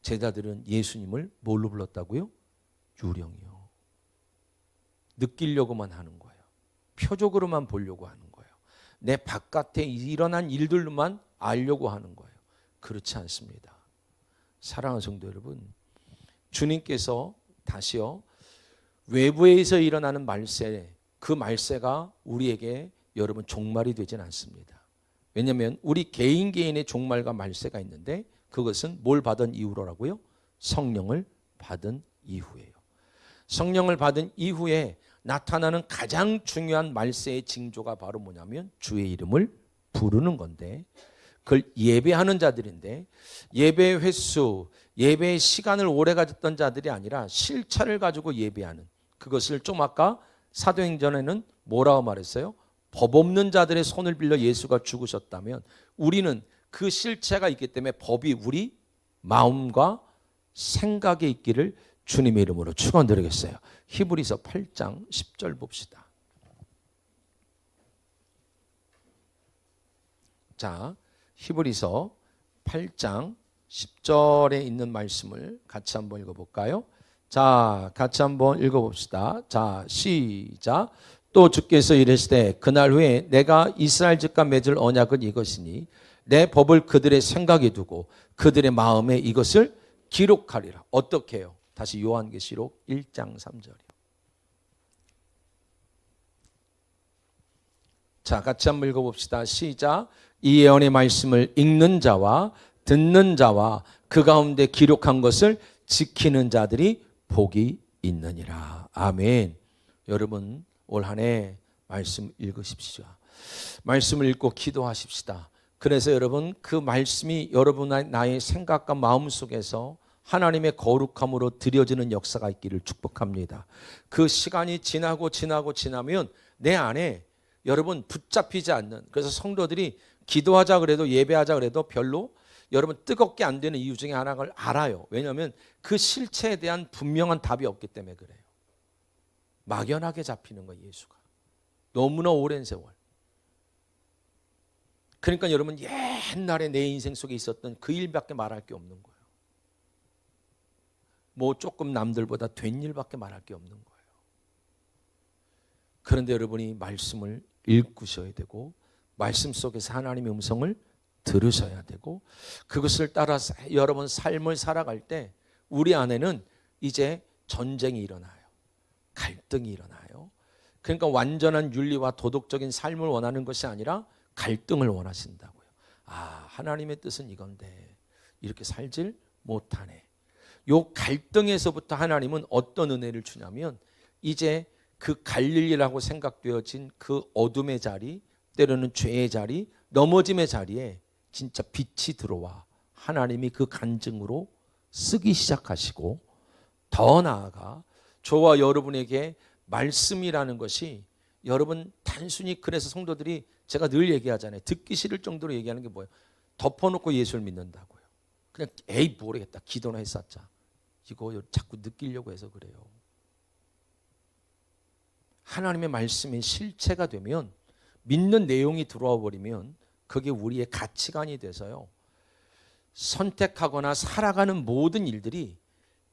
Speaker 1: 제자들은 예수님을 뭘로 불렀다고요? 유령이요. 느끼려고만 하는 거예요. 표적으로만 보려고 하는 거예요. 내 바깥에 일어난 일들로만 알려고 하는 거예요. 그렇지 않습니다. 사랑하는 성도 여러분, 주님께서 다시요 외부에서 일어나는 말세, 그 말세가 우리에게 여러분 종말이 되진 않습니다. 왜냐하면 우리 개인의 종말과 말세가 있는데 그것은 뭘 받은 이후로라고요? 성령을 받은 이후예요. 성령을 받은 이후에 나타나는 가장 중요한 말세의 징조가 바로 뭐냐면 주의 이름을 부르는 건데, 그걸 예배하는 자들인데, 예배 횟수, 예배의 시간을 오래 가졌던 자들이 아니라 실체를 가지고 예배하는, 그것을 좀 아까 사도행전에는 뭐라고 말했어요? 법 없는 자들의 손을 빌려 예수가 죽으셨다면 우리는 그 실체가 있기 때문에 법이 우리 마음과 생각에 있기를 주님의 이름으로 축원드리겠어요. 히브리서 8장 10절 봅시다. 자, 히브리서 8장 10절에 있는 말씀을 같이 한번 읽어볼까요? 자, 같이 한번 읽어봅시다. 자, 시작. 또 주께서 이르시되 그날 후에 내가 이스라엘 집과 맺을 언약은 이것이니 내 법을 그들의 생각에 두고 그들의 마음에 이것을 기록하리라. 어떻게 해요? 다시 요한계시록 1장 3절이요. 자, 같이 한번 읽어봅시다. 시작. 이 예언의 말씀을 읽는 자와 듣는 자와 그 가운데 기록한 것을 지키는 자들이 복이 있느니라. 아멘. 여러분 올 한 해 말씀 읽으십시오. 말씀을 읽고 기도하십시다. 그래서 여러분 그 말씀이 여러분의 나의 생각과 마음 속에서 하나님의 거룩함으로 드려지는 역사가 있기를 축복합니다. 그 시간이 지나면 내 안에 여러분 붙잡히지 않는, 그래서 성도들이 기도하자 그래도 예배하자 그래도 별로 여러분 뜨겁게 안 되는 이유 중에 하나를 알아요. 왜냐하면 그 실체에 대한 분명한 답이 없기 때문에 그래요. 막연하게 잡히는 거예요. 예수가 너무나 오랜 세월. 그러니까 여러분 옛날에 내 인생 속에 있었던 그 일밖에 말할 게 없는 거예요. 뭐 조금 남들보다 된 일밖에 말할 게 없는 거예요. 그런데 여러분이 말씀을 읽으셔야 되고 말씀 속에서 하나님의 음성을 들으셔야 되고 그것을 따라서 여러분 삶을 살아갈 때 우리 안에는 이제 전쟁이 일어나요. 갈등이 일어나요. 그러니까 완전한 윤리와 도덕적인 삶을 원하는 것이 아니라 갈등을 원하신다고요. 아, 하나님의 뜻은 이건데 이렇게 살질 못하네. 요 갈등에서부터 하나님은 어떤 은혜를 주냐면 이제 그 갈릴리라고 생각되어진 그 어둠의 자리, 때로는 죄의 자리, 넘어짐의 자리에 진짜 빛이 들어와 하나님이 그 간증으로 쓰기 시작하시고, 더 나아가 저와 여러분에게 말씀이라는 것이 여러분 단순히, 그래서 성도들이 제가 늘 얘기하잖아요. 듣기 싫을 정도로 얘기하는 게 뭐예요? 덮어놓고 예수를 믿는다고요. 그냥 에이 모르겠다, 기도나 했었자. 이거 자꾸 느끼려고 해서 그래요. 하나님의 말씀이 실체가 되면, 믿는 내용이 들어와 버리면 그게 우리의 가치관이 돼서요, 선택하거나 살아가는 모든 일들이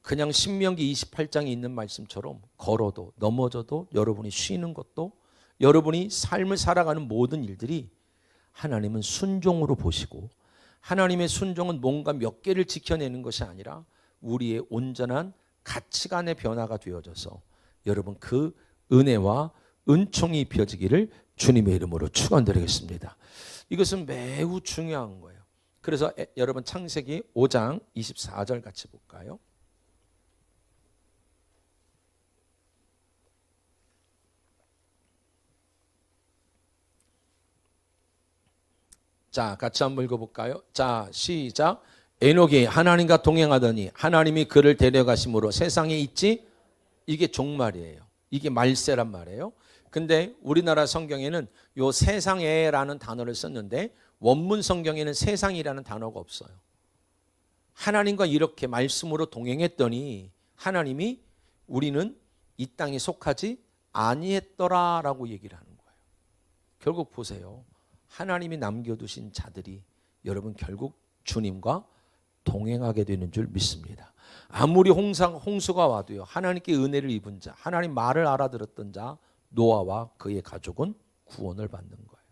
Speaker 1: 그냥 신명기 28장에 있는 말씀처럼 걸어도 넘어져도 여러분이 쉬는 것도 여러분이 삶을 살아가는 모든 일들이 하나님은 순종으로 보시고, 하나님의 순종은 뭔가 몇 개를 지켜내는 것이 아니라 우리의 온전한 가치관의 변화가 되어져서 여러분 그 은혜와 은총이 입혀지기를 주님의 이름으로 축원드리겠습니다. 이것은 매우 중요한 거예요. 그래서 여러분 창세기 5장 24절 같이 볼까요? 자, 같이 한번 읽어볼까요? 자, 시작. 에녹이 하나님과 동행하더니 하나님이 그를 데려가심으로 세상에 있지. 이게 종말이에요. 이게 말세란 말이에요. 근데 우리나라 성경에는 요 세상에라는 단어를 썼는데 원문 성경에는 세상이라는 단어가 없어요. 하나님과 이렇게 말씀으로 동행했더니 하나님이 우리는 이 땅에 속하지 아니했더라라고 얘기를 하는 거예요. 결국 보세요. 하나님이 남겨두신 자들이 여러분 결국 주님과 동행하게 되는 줄 믿습니다. 아무리 홍수가 와도요, 하나님께 은혜를 입은 자, 하나님 말을 알아들었던 자 노아와 그의 가족은 구원을 받는 거예요.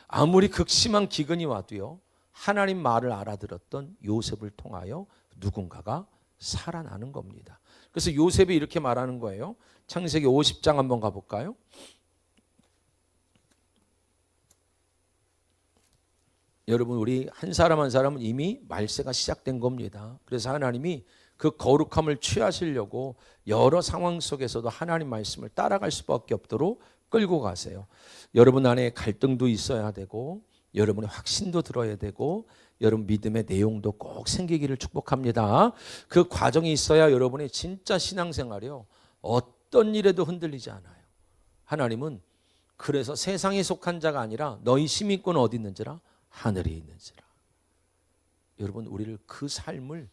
Speaker 1: 아무리 극심한 기근이 와도요, 하나님 말을 알아들었던 요셉을 통하여 누군가가 살아나는 겁니다. 그래서 요셉이 이렇게 말하는 거예요. 창세기 50장 한번 가볼까요? 여러분 우리 한 사람 한 사람은 이미 말세가 시작된 겁니다. 그래서 하나님이 그 거룩함을 취하시려고 여러 상황 속에서도 하나님 말씀을 따라갈 수밖에 없도록 끌고 가세요. 여러분 안에 갈등도 있어야 되고 여러분의 확신도 들어야 되고 여러분 믿음의 내용도 꼭 생기기를 축복합니다. 그 과정이 있어야 여러분의 진짜 신앙생활이요 어떤 일에도 흔들리지 않아요. 하나님은 그래서 세상에 속한 자가 아니라 너희 시민권은 어디 있는지라 하늘에 있는지라. 여러분 우리를 그 삶을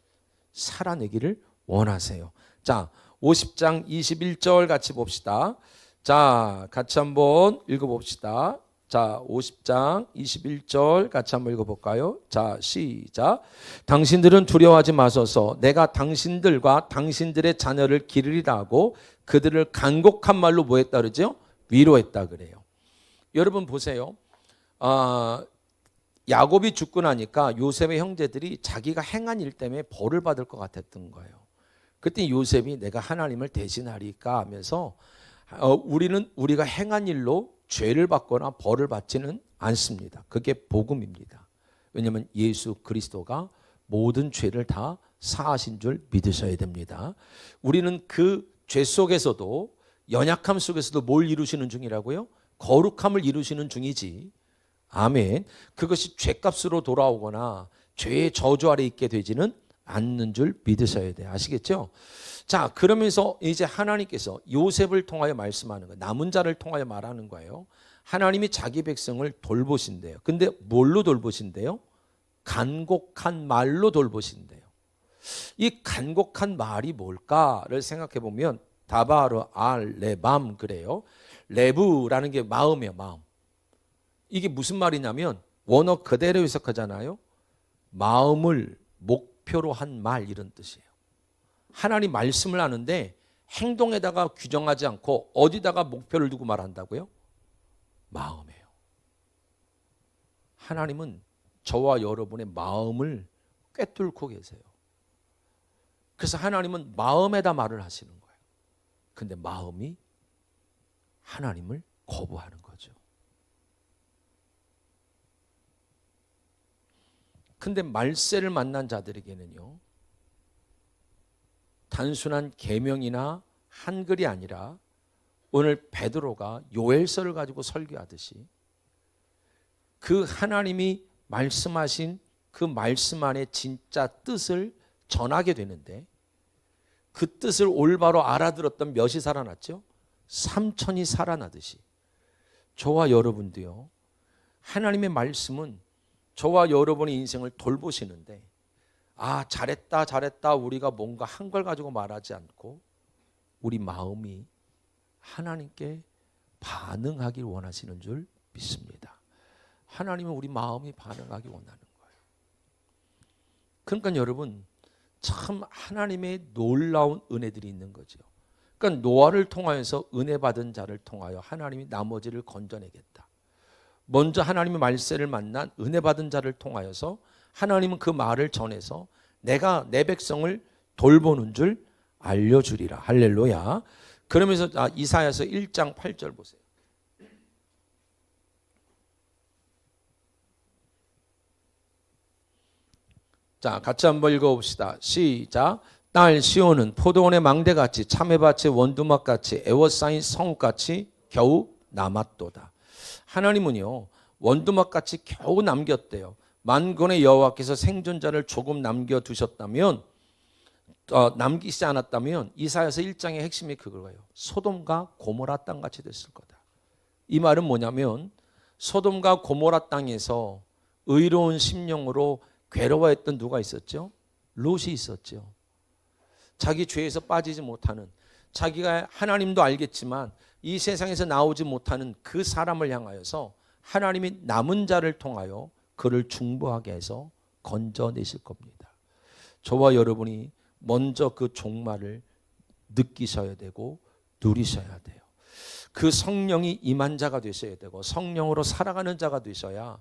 Speaker 1: 살아내기를 원하세요. 자, 50장 21절 같이 봅시다. 자, 같이 한번 읽어봅시다. 자, 50장 21절 같이 한번 읽어볼까요? 자, 시작. 당신들은 두려워하지 마소서. 내가 당신들과 당신들의 자녀를 기르리라 하고 그들을 간곡한 말로 뭐 했다 그러죠? 위로했다 그래요. 여러분 보세요. 야곱이 죽고 나니까 요셉의 형제들이 자기가 행한 일 때문에 벌을 받을 것 같았던 거예요. 그때 요셉이 내가 하나님을 대신하리까 하면서 우리는 우리가 행한 일로 죄를 받거나 벌을 받지는 않습니다. 그게 복음입니다. 왜냐하면 예수 그리스도가 모든 죄를 다 사하신 줄 믿으셔야 됩니다. 우리는 그 죄 속에서도 연약함 속에서도 뭘 이루시는 중이라고요? 거룩함을 이루시는 중이지. 아멘. 그것이 죄값으로 돌아오거나 죄의 저주 아래 있게 되지는 않는 줄 믿으셔야 돼요. 아시겠죠? 자, 그러면서 이제 하나님께서 요셉을 통하여 말씀하는 거예요. 남은 자를 통하여 말하는 거예요. 하나님이 자기 백성을 돌보신대요. 근데 뭘로 돌보신대요? 간곡한 말로 돌보신대요. 이 간곡한 말이 뭘까를 생각해 보면 다바르 알 레밤 그래요. 레브라는 게 마음이에요. 마음. 이게 무슨 말이냐면 원어 그대로 해석하잖아요. 마음을 목표로 한 말 이런 뜻이에요. 하나님 말씀을 하는데 행동에다가 규정하지 않고 어디다가 목표를 두고 말한다고요? 마음이에요. 하나님은 저와 여러분의 마음을 꿰뚫고 계세요. 그래서 하나님은 마음에다 말을 하시는 거예요. 근데 마음이 하나님을 거부하는 거죠. 근데 말세를 만난 자들에게는요, 단순한 계명이나 한글이 아니라 오늘 베드로가 요엘서를 가지고 설교하듯이 그 하나님이 말씀하신 그 말씀 안에 진짜 뜻을 전하게 되는데 그 뜻을 올바로 알아들었던 몇이 살아났죠? 3천이 살아나듯이 저와 여러분도요, 하나님의 말씀은 저와 여러분의 인생을 돌보시는데 잘했다 우리가 뭔가 한 걸 가지고 말하지 않고 우리 마음이 하나님께 반응하길 원하시는 줄 믿습니다. 하나님은 우리 마음이 반응하길 원하는 거예요. 그러니까 여러분 참 하나님의 놀라운 은혜들이 있는 거죠. 그러니까 노아를 통하여서 은혜 받은 자를 통하여 하나님이 나머지를 건져내겠다. 먼저 하나님의 말세를 만난 은혜 받은 자를 통하여서 하나님은 그 말을 전해서 내가 내 백성을 돌보는 줄 알려주리라. 할렐루야. 그러면서 이사야서 1장 8절 보세요. 자, 같이 한번 읽어봅시다. 시작. 딸 시온은 포도원의 망대같이 참외밭의 원두막같이 애워싸인 성읍같이 겨우 남았도다. 하나님은요 원두막같이 겨우 남겼대요. 만군의 여호와께서 생존자를 조금 남겨두셨다면 남기지 않았다면 이사야서 1장의 핵심이 그거예요. 소돔과 고모라 땅같이 됐을 거다. 이 말은 뭐냐면 소돔과 고모라 땅에서 의로운 심령으로 괴로워했던 누가 있었죠? 롯이 있었죠. 자기 죄에서 빠지지 못하는, 자기가 하나님도 알겠지만 이 세상에서 나오지 못하는 그 사람을 향하여서 하나님이 남은 자를 통하여 그를 중보하게 해서 건져내실 겁니다. 저와 여러분이 먼저 그 종말을 느끼셔야 되고 누리셔야 돼요. 그 성령이 임한 자가 되셔야 되고 성령으로 살아가는 자가 되셔야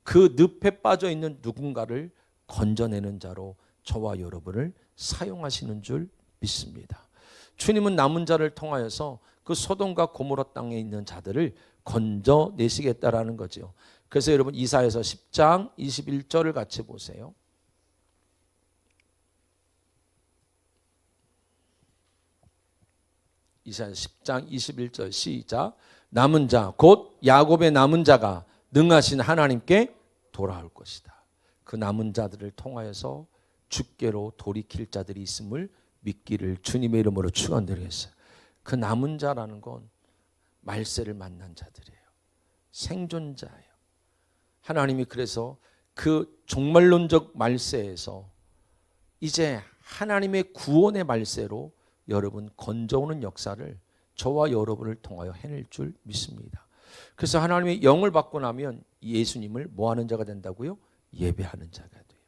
Speaker 1: 그 늪에 빠져 있는 누군가를 건져내는 자로 저와 여러분을 사용하시는 줄 믿습니다. 주님은 남은 자를 통하여서 그 소돔과 고모라 땅에 있는 자들을 건져내시겠다라는 거죠. 그래서 여러분 이사야서 10장 21절을 같이 보세요. 이사야 10장 21절 시작. 남은 자 곧 야곱의 남은 자가 능하신 하나님께 돌아올 것이다. 그 남은 자들을 통하여서 주께로 돌이킬 자들이 있음을 믿기를 주님의 이름으로 축원드리겠어요. 그 남은 자라는 건 말세를 만난 자들이에요. 생존자예요. 하나님이 그래서 그 종말론적 말세에서 이제 하나님의 구원의 말세로 여러분 건져오는 역사를 저와 여러분을 통하여 해낼 줄 믿습니다. 그래서 하나님의 영을 받고 나면 예수님을 뭐하는 자가 된다고요? 예배하는 자가 돼요.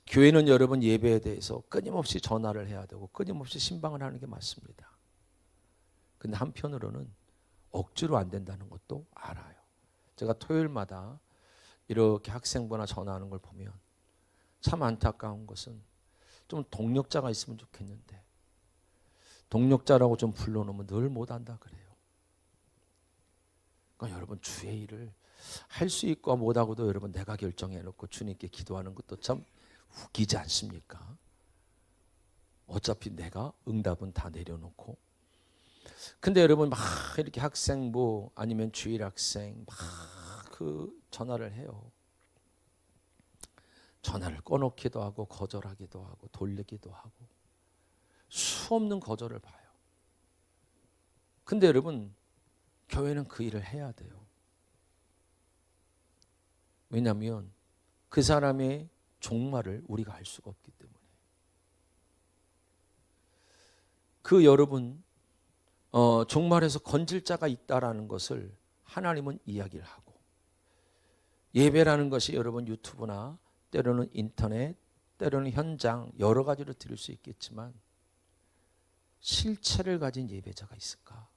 Speaker 1: 교회는 여러분 예배에 대해서 끊임없이 전화를 해야 되고 끊임없이 신방을 하는 게 맞습니다. 근데 한편으로는 억지로 안 된다는 것도 알아요. 제가 토요일마다 이렇게 학생부나 전화하는 걸 보면 참 안타까운 것은 좀 동력자가 있으면 좋겠는데 동력자라고 좀 불러놓으면 늘 못한다 그래요. 그러니까 여러분 주의 일을 할 수 있고 못하고도 여러분 내가 결정해놓고 주님께 기도하는 것도 참 웃기지 않습니까? 어차피 내가 응답은 다 내려놓고 근데 여러분 막 이렇게 학생부 아니면 주일 학생 막 그 전화를 해요. 전화를 꺼놓기도 하고 거절하기도 하고 돌리기도 하고 수없는 거절을 봐요. 근데 여러분 교회는 그 일을 해야 돼요. 왜냐하면 그 사람의 종말을 우리가 알 수가 없기 때문에. 그 여러분 종말에서 건질 자가 있다라는 것을 하나님은 이야기를 하고 예배라는 것이 여러분 유튜브나 때로는 인터넷, 때로는 현장 여러 가지로 드릴 수 있겠지만 실체를 가진 예배자가 있을까?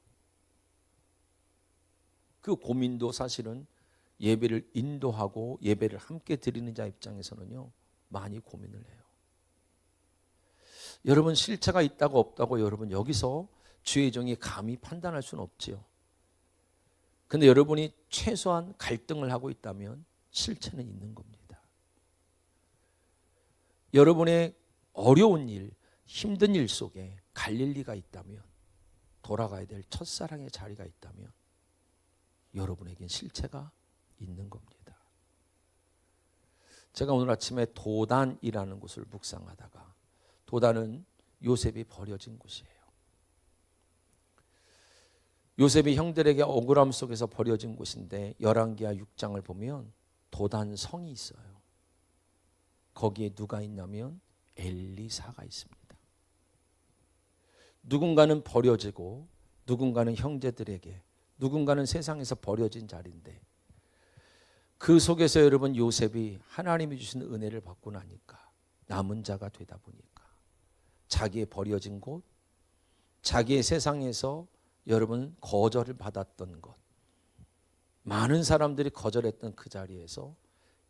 Speaker 1: 그 고민도 사실은 예배를 인도하고 예배를 함께 드리는 자 입장에서는요 많이 고민을 해요. 여러분 실체가 있다고 없다고 여러분 여기서 주의 종이 감히 판단할 수는 없지요. 근데 여러분이 최소한 갈등을 하고 있다면 실체는 있는 겁니다. 여러분의 어려운 일, 힘든 일 속에 갈릴리가 있다면 돌아가야 될 첫사랑의 자리가 있다면 여러분에겐 실체가 있는 겁니다. 제가 오늘 아침에 도단이라는 곳을 묵상하다가 도단은 요셉이 버려진 곳이에요. 요셉이 형들에게 억울함 속에서 버려진 곳인데 열왕기하 6장을 보면 도단성이 있어요. 거기에 누가 있냐면 엘리사가 있습니다. 누군가는 버려지고 누군가는 형제들에게 누군가는 세상에서 버려진 자리인데 그 속에서 여러분 요셉이 하나님이 주신 은혜를 받고 나니까 남은 자가 되다 보니까 자기의 버려진 곳, 자기의 세상에서 여러분 거절을 받았던 것, 많은 사람들이 거절했던 그 자리에서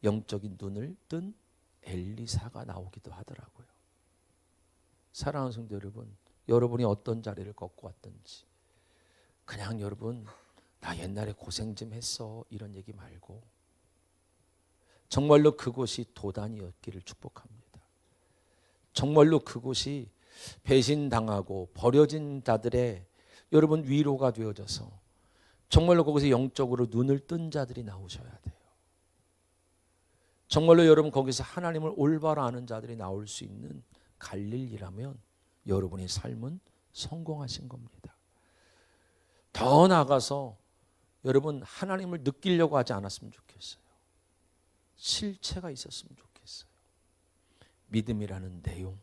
Speaker 1: 영적인 눈을 뜬 엘리사가 나오기도 하더라고요. 사랑하는 성도 여러분, 여러분이 어떤 자리를 걷고 왔든지 그냥 여러분 나 옛날에 고생 좀 했어 이런 얘기 말고 정말로 그곳이 도단이었기를 축복합니다. 정말로 그곳이 배신당하고 버려진 자들의 여러분 위로가 되어져서 정말로 거기서 영적으로 눈을 뜬 자들이 나오셔야 돼요. 정말로 여러분 거기서 하나님을 올바로 아는 자들이 나올 수 있는 갈릴리라면 여러분의 삶은 성공하신 겁니다. 더 나아가서 여러분 하나님을 느끼려고 하지 않았으면 좋겠어요. 실체가 있었으면 좋겠어요. 믿음이라는 내용.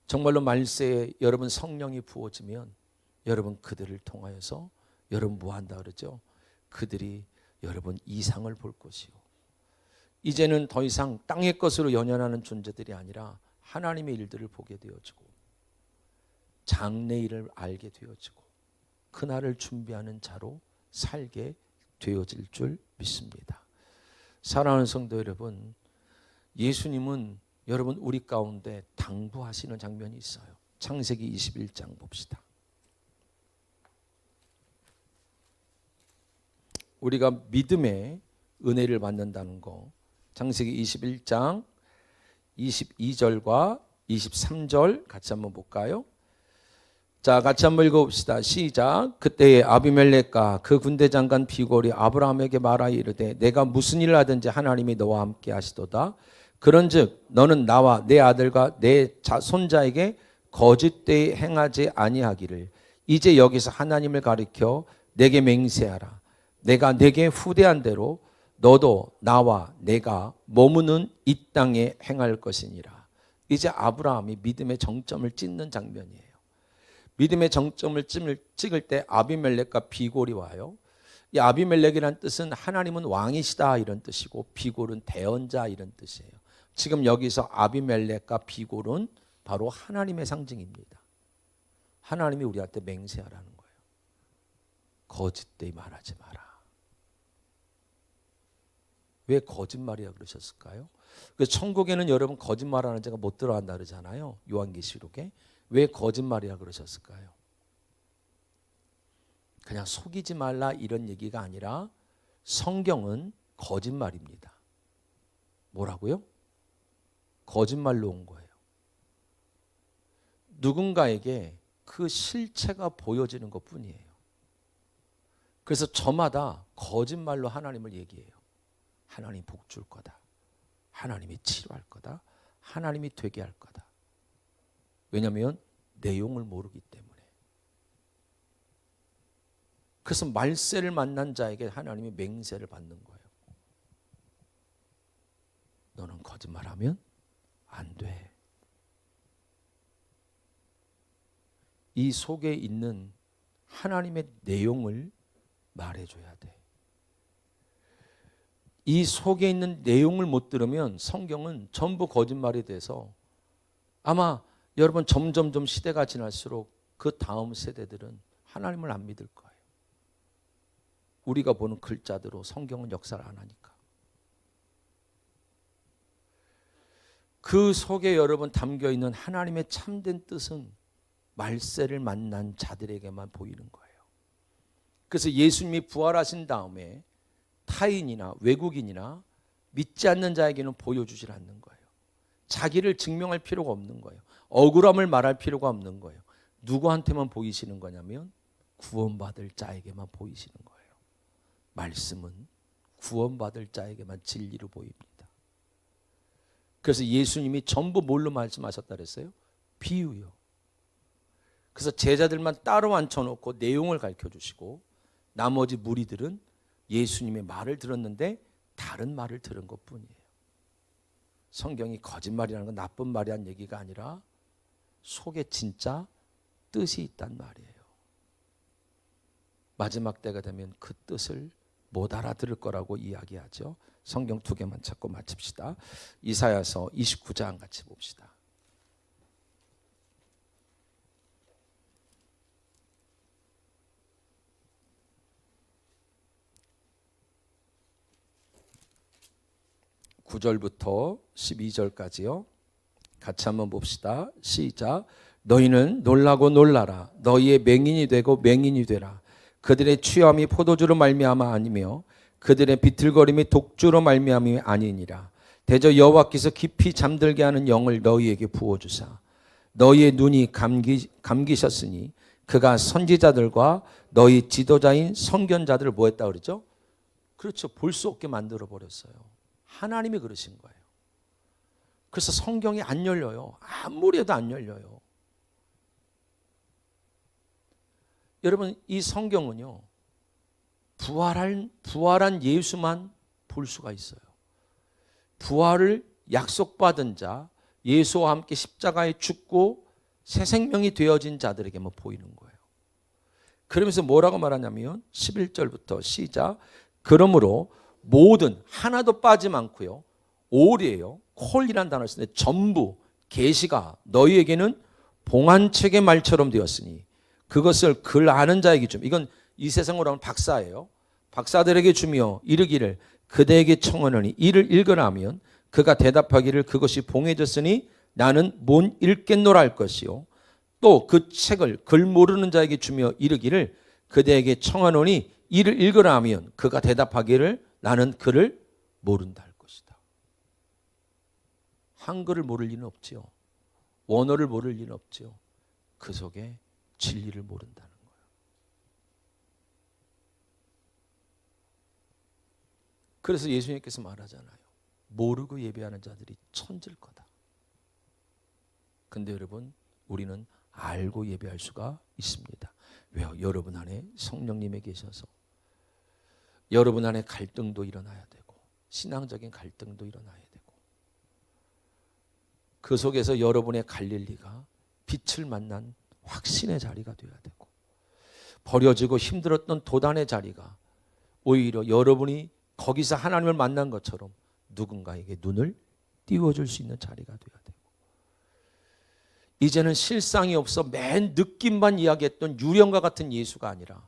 Speaker 1: 정말로 말세에 여러분 성령이 부어지면 여러분 그들을 통하여서 여러분 뭐 한다 그러죠? 그들이 여러분 이상을 볼 것이요. 이제는 더 이상 땅의 것으로 연연하는 존재들이 아니라 하나님의 일들을 보게 되어지고 장래일을 알게 되어지고 그날을 준비하는 자로 살게 되어질 줄 믿습니다. 사랑하는 성도 여러분, 예수님은 여러분 우리 가운데 당부하시는 장면이 있어요. 창세기 21장 봅시다. 우리가 믿음의 은혜를 받는다는 거. 창세기 21장 22절과 23절 같이 한번 볼까요? 자, 같이 한번 읽어봅시다. 시작. 그때에 아비멜렉과 그 군대 장관 비골이 아브라함에게 말하여 이르되 내가 무슨 일을 하든지 하나님이 너와 함께 하시도다. 그런즉 너는 나와 내 아들과 내 손자에게 거짓되이 행하지 아니하기를 이제 여기서 하나님을 가리켜 내게 맹세하라. 내가 내게 후대한 대로 너도 나와 내가 머무는 이 땅에 행할 것이니라. 이제 아브라함이 믿음의 정점을 찍는 장면이에요. 믿음의 정점을 찍을 때 아비멜렉과 비골이 와요. 이 아비멜렉이란 뜻은 하나님은 왕이시다 이런 뜻이고 비골은 대언자 이런 뜻이에요. 지금 여기서 아비멜렉과 비골은 바로 하나님의 상징입니다. 하나님이 우리한테 맹세하라는 거예요. 거짓되이 말하지 마라. 왜 거짓말이라 그러셨을까요? 천국에는 여러분 거짓말하는 자가 못 들어간다 그러잖아요. 요한계시록에. 왜 거짓말이라 그러셨을까요? 그냥 속이지 말라 이런 얘기가 아니라 성경은 거짓말입니다. 뭐라고요? 거짓말로 온 거예요. 누군가에게 그 실체가 보여지는 것뿐이에요. 그래서 저마다 거짓말로 하나님을 얘기해요. 하나님 복 줄 거다. 하나님이 치료할 거다. 하나님이 되게 할 거다. 왜냐하면 내용을 모르기 때문에. 그래서 말세를 만난 자에게 하나님이 맹세를 받는 거예요. 너는 거짓말하면 안 돼. 이 속에 있는 하나님의 내용을 말해줘야 돼. 이 속에 있는 내용을 못 들으면 성경은 전부 거짓말이 돼서 아마 여러분 점점 시대가 지날수록 그 다음 세대들은 하나님을 안 믿을 거예요. 우리가 보는 글자대로 성경은 역사를 안 하니까. 그 속에 여러분 담겨있는 하나님의 참된 뜻은 말세를 만난 자들에게만 보이는 거예요. 그래서 예수님이 부활하신 다음에 타인이나 외국인이나 믿지 않는 자에게는 보여주질 않는 거예요. 자기를 증명할 필요가 없는 거예요. 억울함을 말할 필요가 없는 거예요. 누구한테만 보이시는 거냐면 구원받을 자에게만 보이시는 거예요. 말씀은 구원받을 자에게만 진리로 보입니다. 그래서 예수님이 전부 뭘로 말씀하셨다 그랬어요? 비유요. 그래서 제자들만 따로 앉혀놓고 내용을 가르쳐주시고 나머지 무리들은 예수님의 말을 들었는데 다른 말을 들은 것뿐이에요. 성경이 거짓말이라는 건 나쁜 말이란 얘기가 아니라 속에 진짜 뜻이 있단 말이에요. 마지막 때가 되면 그 뜻을 못 알아들을 거라고 이야기하죠. 성경 두 개만 찾고 마칩시다. 이사야서 29장 같이 봅시다. (9절부터) (12절까지요) 같이 한번 봅시다. 시작. 너희는 놀라고 놀라라. 너희의 맹인이 되고 맹인이 되라. 그들의 취함이 포도주로 말미암아 아니며 그들의 비틀거림이 독주로 말미암이 아니니라. 대저 여호와께서 깊이 잠들게 하는 영을 너희에게 부어주사 너희의 눈이 감기셨으니 그가 선지자들과 너희 지도자인 선견자들을 뭐 했다 그러죠? 그렇죠. 볼 수 없게 만들어 버렸어요. 하나님이 그러신 거예요. 그래서 성경이 안 열려요. 아무리 해도 안 열려요. 여러분 이 성경은요. 부활한 예수만 볼 수가 있어요. 부활을 약속받은 자, 예수와 함께 십자가에 죽고 새 생명이 되어진 자들에게만 보이는 거예요. 그러면서 뭐라고 말하냐면 11절부터 시작. 그러므로 모든 하나도 빠짐 않고요. 올이에요. 콜이라는 단어를 쓰는데 전부 계시가 너희에게는 봉안책의 말처럼 되었으니 그것을 글 아는 자에게 좀 이건 이 세상으로 하면 박사예요. 박사들에게 주며 이르기를 그대에게 청하노니 이를 읽으라 하면 그가 대답하기를 그것이 봉해졌으니 나는 못 읽겠노라 할 것이요. 또 그 책을 글 모르는 자에게 주며 이르기를 그대에게 청하노니 이를 읽으라 하면 그가 대답하기를 나는 그를 모른다 할 것이다. 한글을 모를 리는 없지요. 원어를 모를 리는 없지요. 그 속에 진리를 모른다는 거예요. 그래서 예수님께서 말하잖아요. 모르고 예배하는 자들이 천질 거다. 근데 여러분, 우리는 알고 예배할 수가 있습니다. 왜요? 여러분 안에 성령님이 계셔서 여러분 안에 갈등도 일어나야 되고 신앙적인 갈등도 일어나야 되고 그 속에서 여러분의 갈릴리가 빛을 만난 확신의 자리가 되어야 되고 버려지고 힘들었던 도단의 자리가 오히려 여러분이 거기서 하나님을 만난 것처럼 누군가에게 눈을 띄워줄 수 있는 자리가 되어야 되고 이제는 실상이 없어 맨 느낌만 이야기했던 유령과 같은 예수가 아니라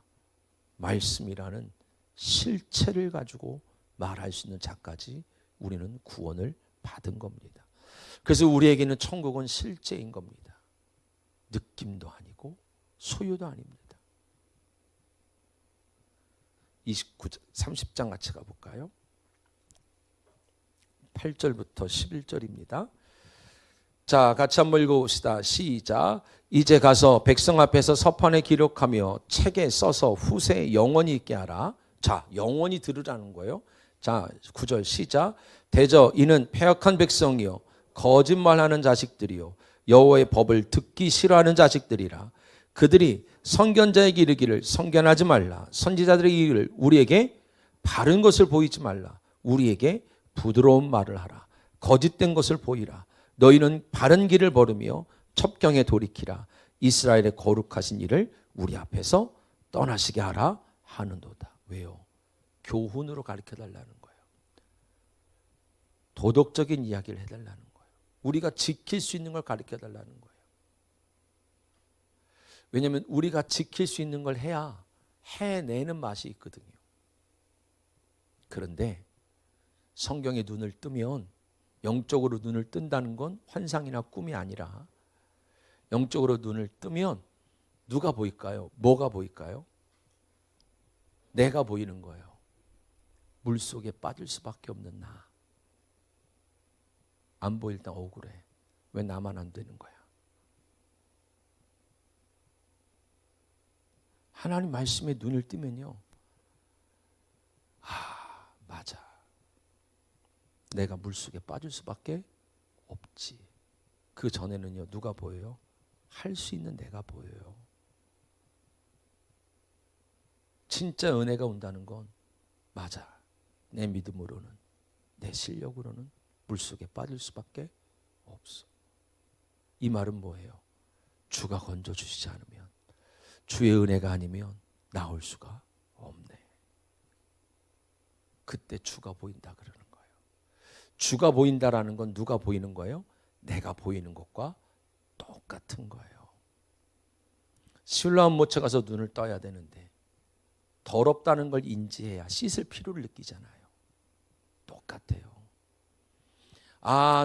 Speaker 1: 말씀이라는 실체를 가지고 말할 수 있는 자까지 우리는 구원을 받은 겁니다. 그래서 우리에게는 천국은 실제인 겁니다. 느낌도 아니고 소유도 아닙니다. 30장 같이 가볼까요? 8절부터 11절입니다. 자, 같이 한번 읽어봅시다. 시작. 이제 가서 백성 앞에서 서판에 기록하며 책에 써서 후세에 영원히 있게 하라. 자, 영원히 들으라는 거예요. 자, 9절 시작. 대저 이는 패역한 백성이요 거짓말하는 자식들이요 여호와의 법을 듣기 싫어하는 자식들이라. 그들이 선견자에게 이르기를 선견하지 말라. 선지자들에게 이르기를 우리에게 바른 것을 보이지 말라. 우리에게 부드러운 말을 하라. 거짓된 것을 보이라. 너희는 바른 길을 걸으며 첩경에 돌이키라. 이스라엘의 거룩하신 일을 우리 앞에서 떠나시게 하라 하는도다. 왜요? 교훈으로 가르쳐달라는 거예요. 도덕적인 이야기를 해달라는 거예요. 우리가 지킬 수 있는 걸 가르쳐달라는 거예요. 왜냐하면 우리가 지킬 수 있는 걸 해야 해내는 맛이 있거든요. 그런데 성경의 눈을 뜨면 영적으로 눈을 뜬다는 건 환상이나 꿈이 아니라 영적으로 눈을 뜨면 누가 보일까요? 뭐가 보일까요? 내가 보이는 거예요. 물속에 빠질 수밖에 없는 나. 안 보일 때 억울해. 왜 나만 안 되는 거야? 하나님 말씀에 눈을 뜨면요. 맞아. 내가 물속에 빠질 수밖에 없지. 그 전에는요. 누가 보여요? 할 수 있는 내가 보여요. 진짜 은혜가 온다는 건 맞아. 내 믿음으로는 내 실력으로는 물속에 빠질 수밖에 없어. 이 말은 뭐예요? 주가 건져주시지 않으면 주의 은혜가 아니면 나올 수가 없네. 그때 주가 보인다 그러는 거예요. 주가 보인다라는 건 누가 보이는 거예요? 내가 보이는 것과 똑같은 거예요. 실로암 모처 가서 눈을 떠야 되는데 더럽다는 걸 인지해야 씻을 필요를 느끼잖아요. 똑같아요.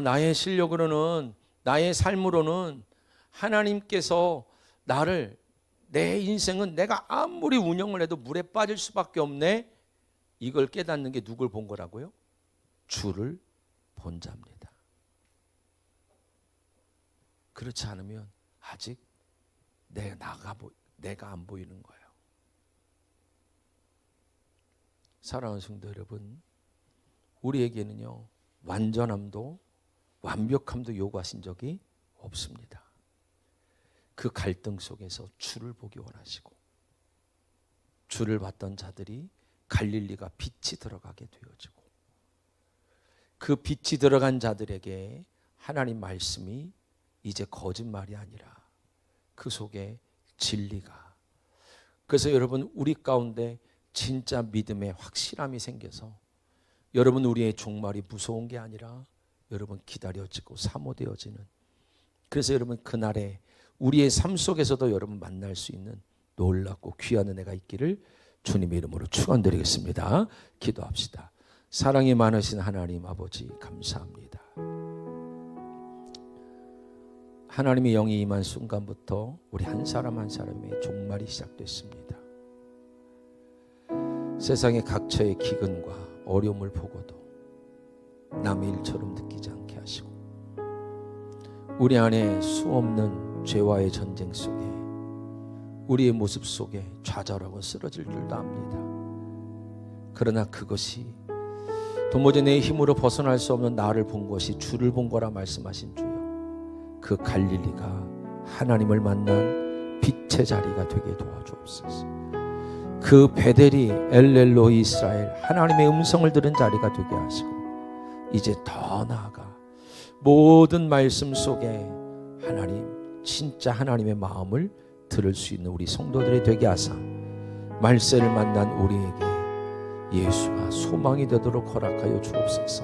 Speaker 1: 나의 실력으로는 나의 삶으로는 하나님께서 나를 내 인생은 내가 아무리 운영을 해도 물에 빠질 수밖에 없네. 이걸 깨닫는 게 누굴 본 거라고요? 주를 본 자입니다. 그렇지 않으면 아직 내가 안 보이는 거예요. 사랑하는 성도 여러분, 우리에게는요 완전함도 완벽함도 요구하신 적이 없습니다. 그 갈등 속에서 주를 보기 원하시고 주를 봤던 자들이 갈릴리가 빛이 들어가게 되어지고 그 빛이 들어간 자들에게 하나님 말씀이 이제 거짓말이 아니라 그 속에 진리가. 그래서 여러분 우리 가운데 진짜 믿음의 확실함이 생겨서 여러분 우리의 종말이 무서운 게 아니라 여러분 기다려지고 사모되어지는, 그래서 여러분 그날에 우리의 삶 속에서도 여러분 만날 수 있는 놀랍고 귀한 은혜가 있기를 주님의 이름으로 축원드리겠습니다. 기도합시다. 사랑이 많으신 하나님 아버지 감사합니다. 하나님의 영이 임한 순간부터 우리 한 사람 한 사람의 종말이 시작됐습니다. 세상의 각처의 기근과 어려움을 보고도 남의 일처럼 느끼지 않게 하시고 우리 안에 수없는 죄와의 전쟁 속에 우리의 모습 속에 좌절하고 쓰러질 줄도 압니다. 그러나 그것이 도무지 내 힘으로 벗어날 수 없는 나를 본 것이 주를 본 거라 말씀하신 주여, 그 갈릴리가 하나님을 만난 빛의 자리가 되게 도와주옵소서. 그 베델이 엘렐로이 이스라엘, 하나님의 음성을 들은 자리가 되게 하시고 이제 더 나아가 모든 말씀 속에 하나님, 진짜 하나님의 마음을 들을 수 있는 우리 성도들이 되게 하사 말세를 만난 우리에게 예수가 소망이 되도록 허락하여 주옵소서.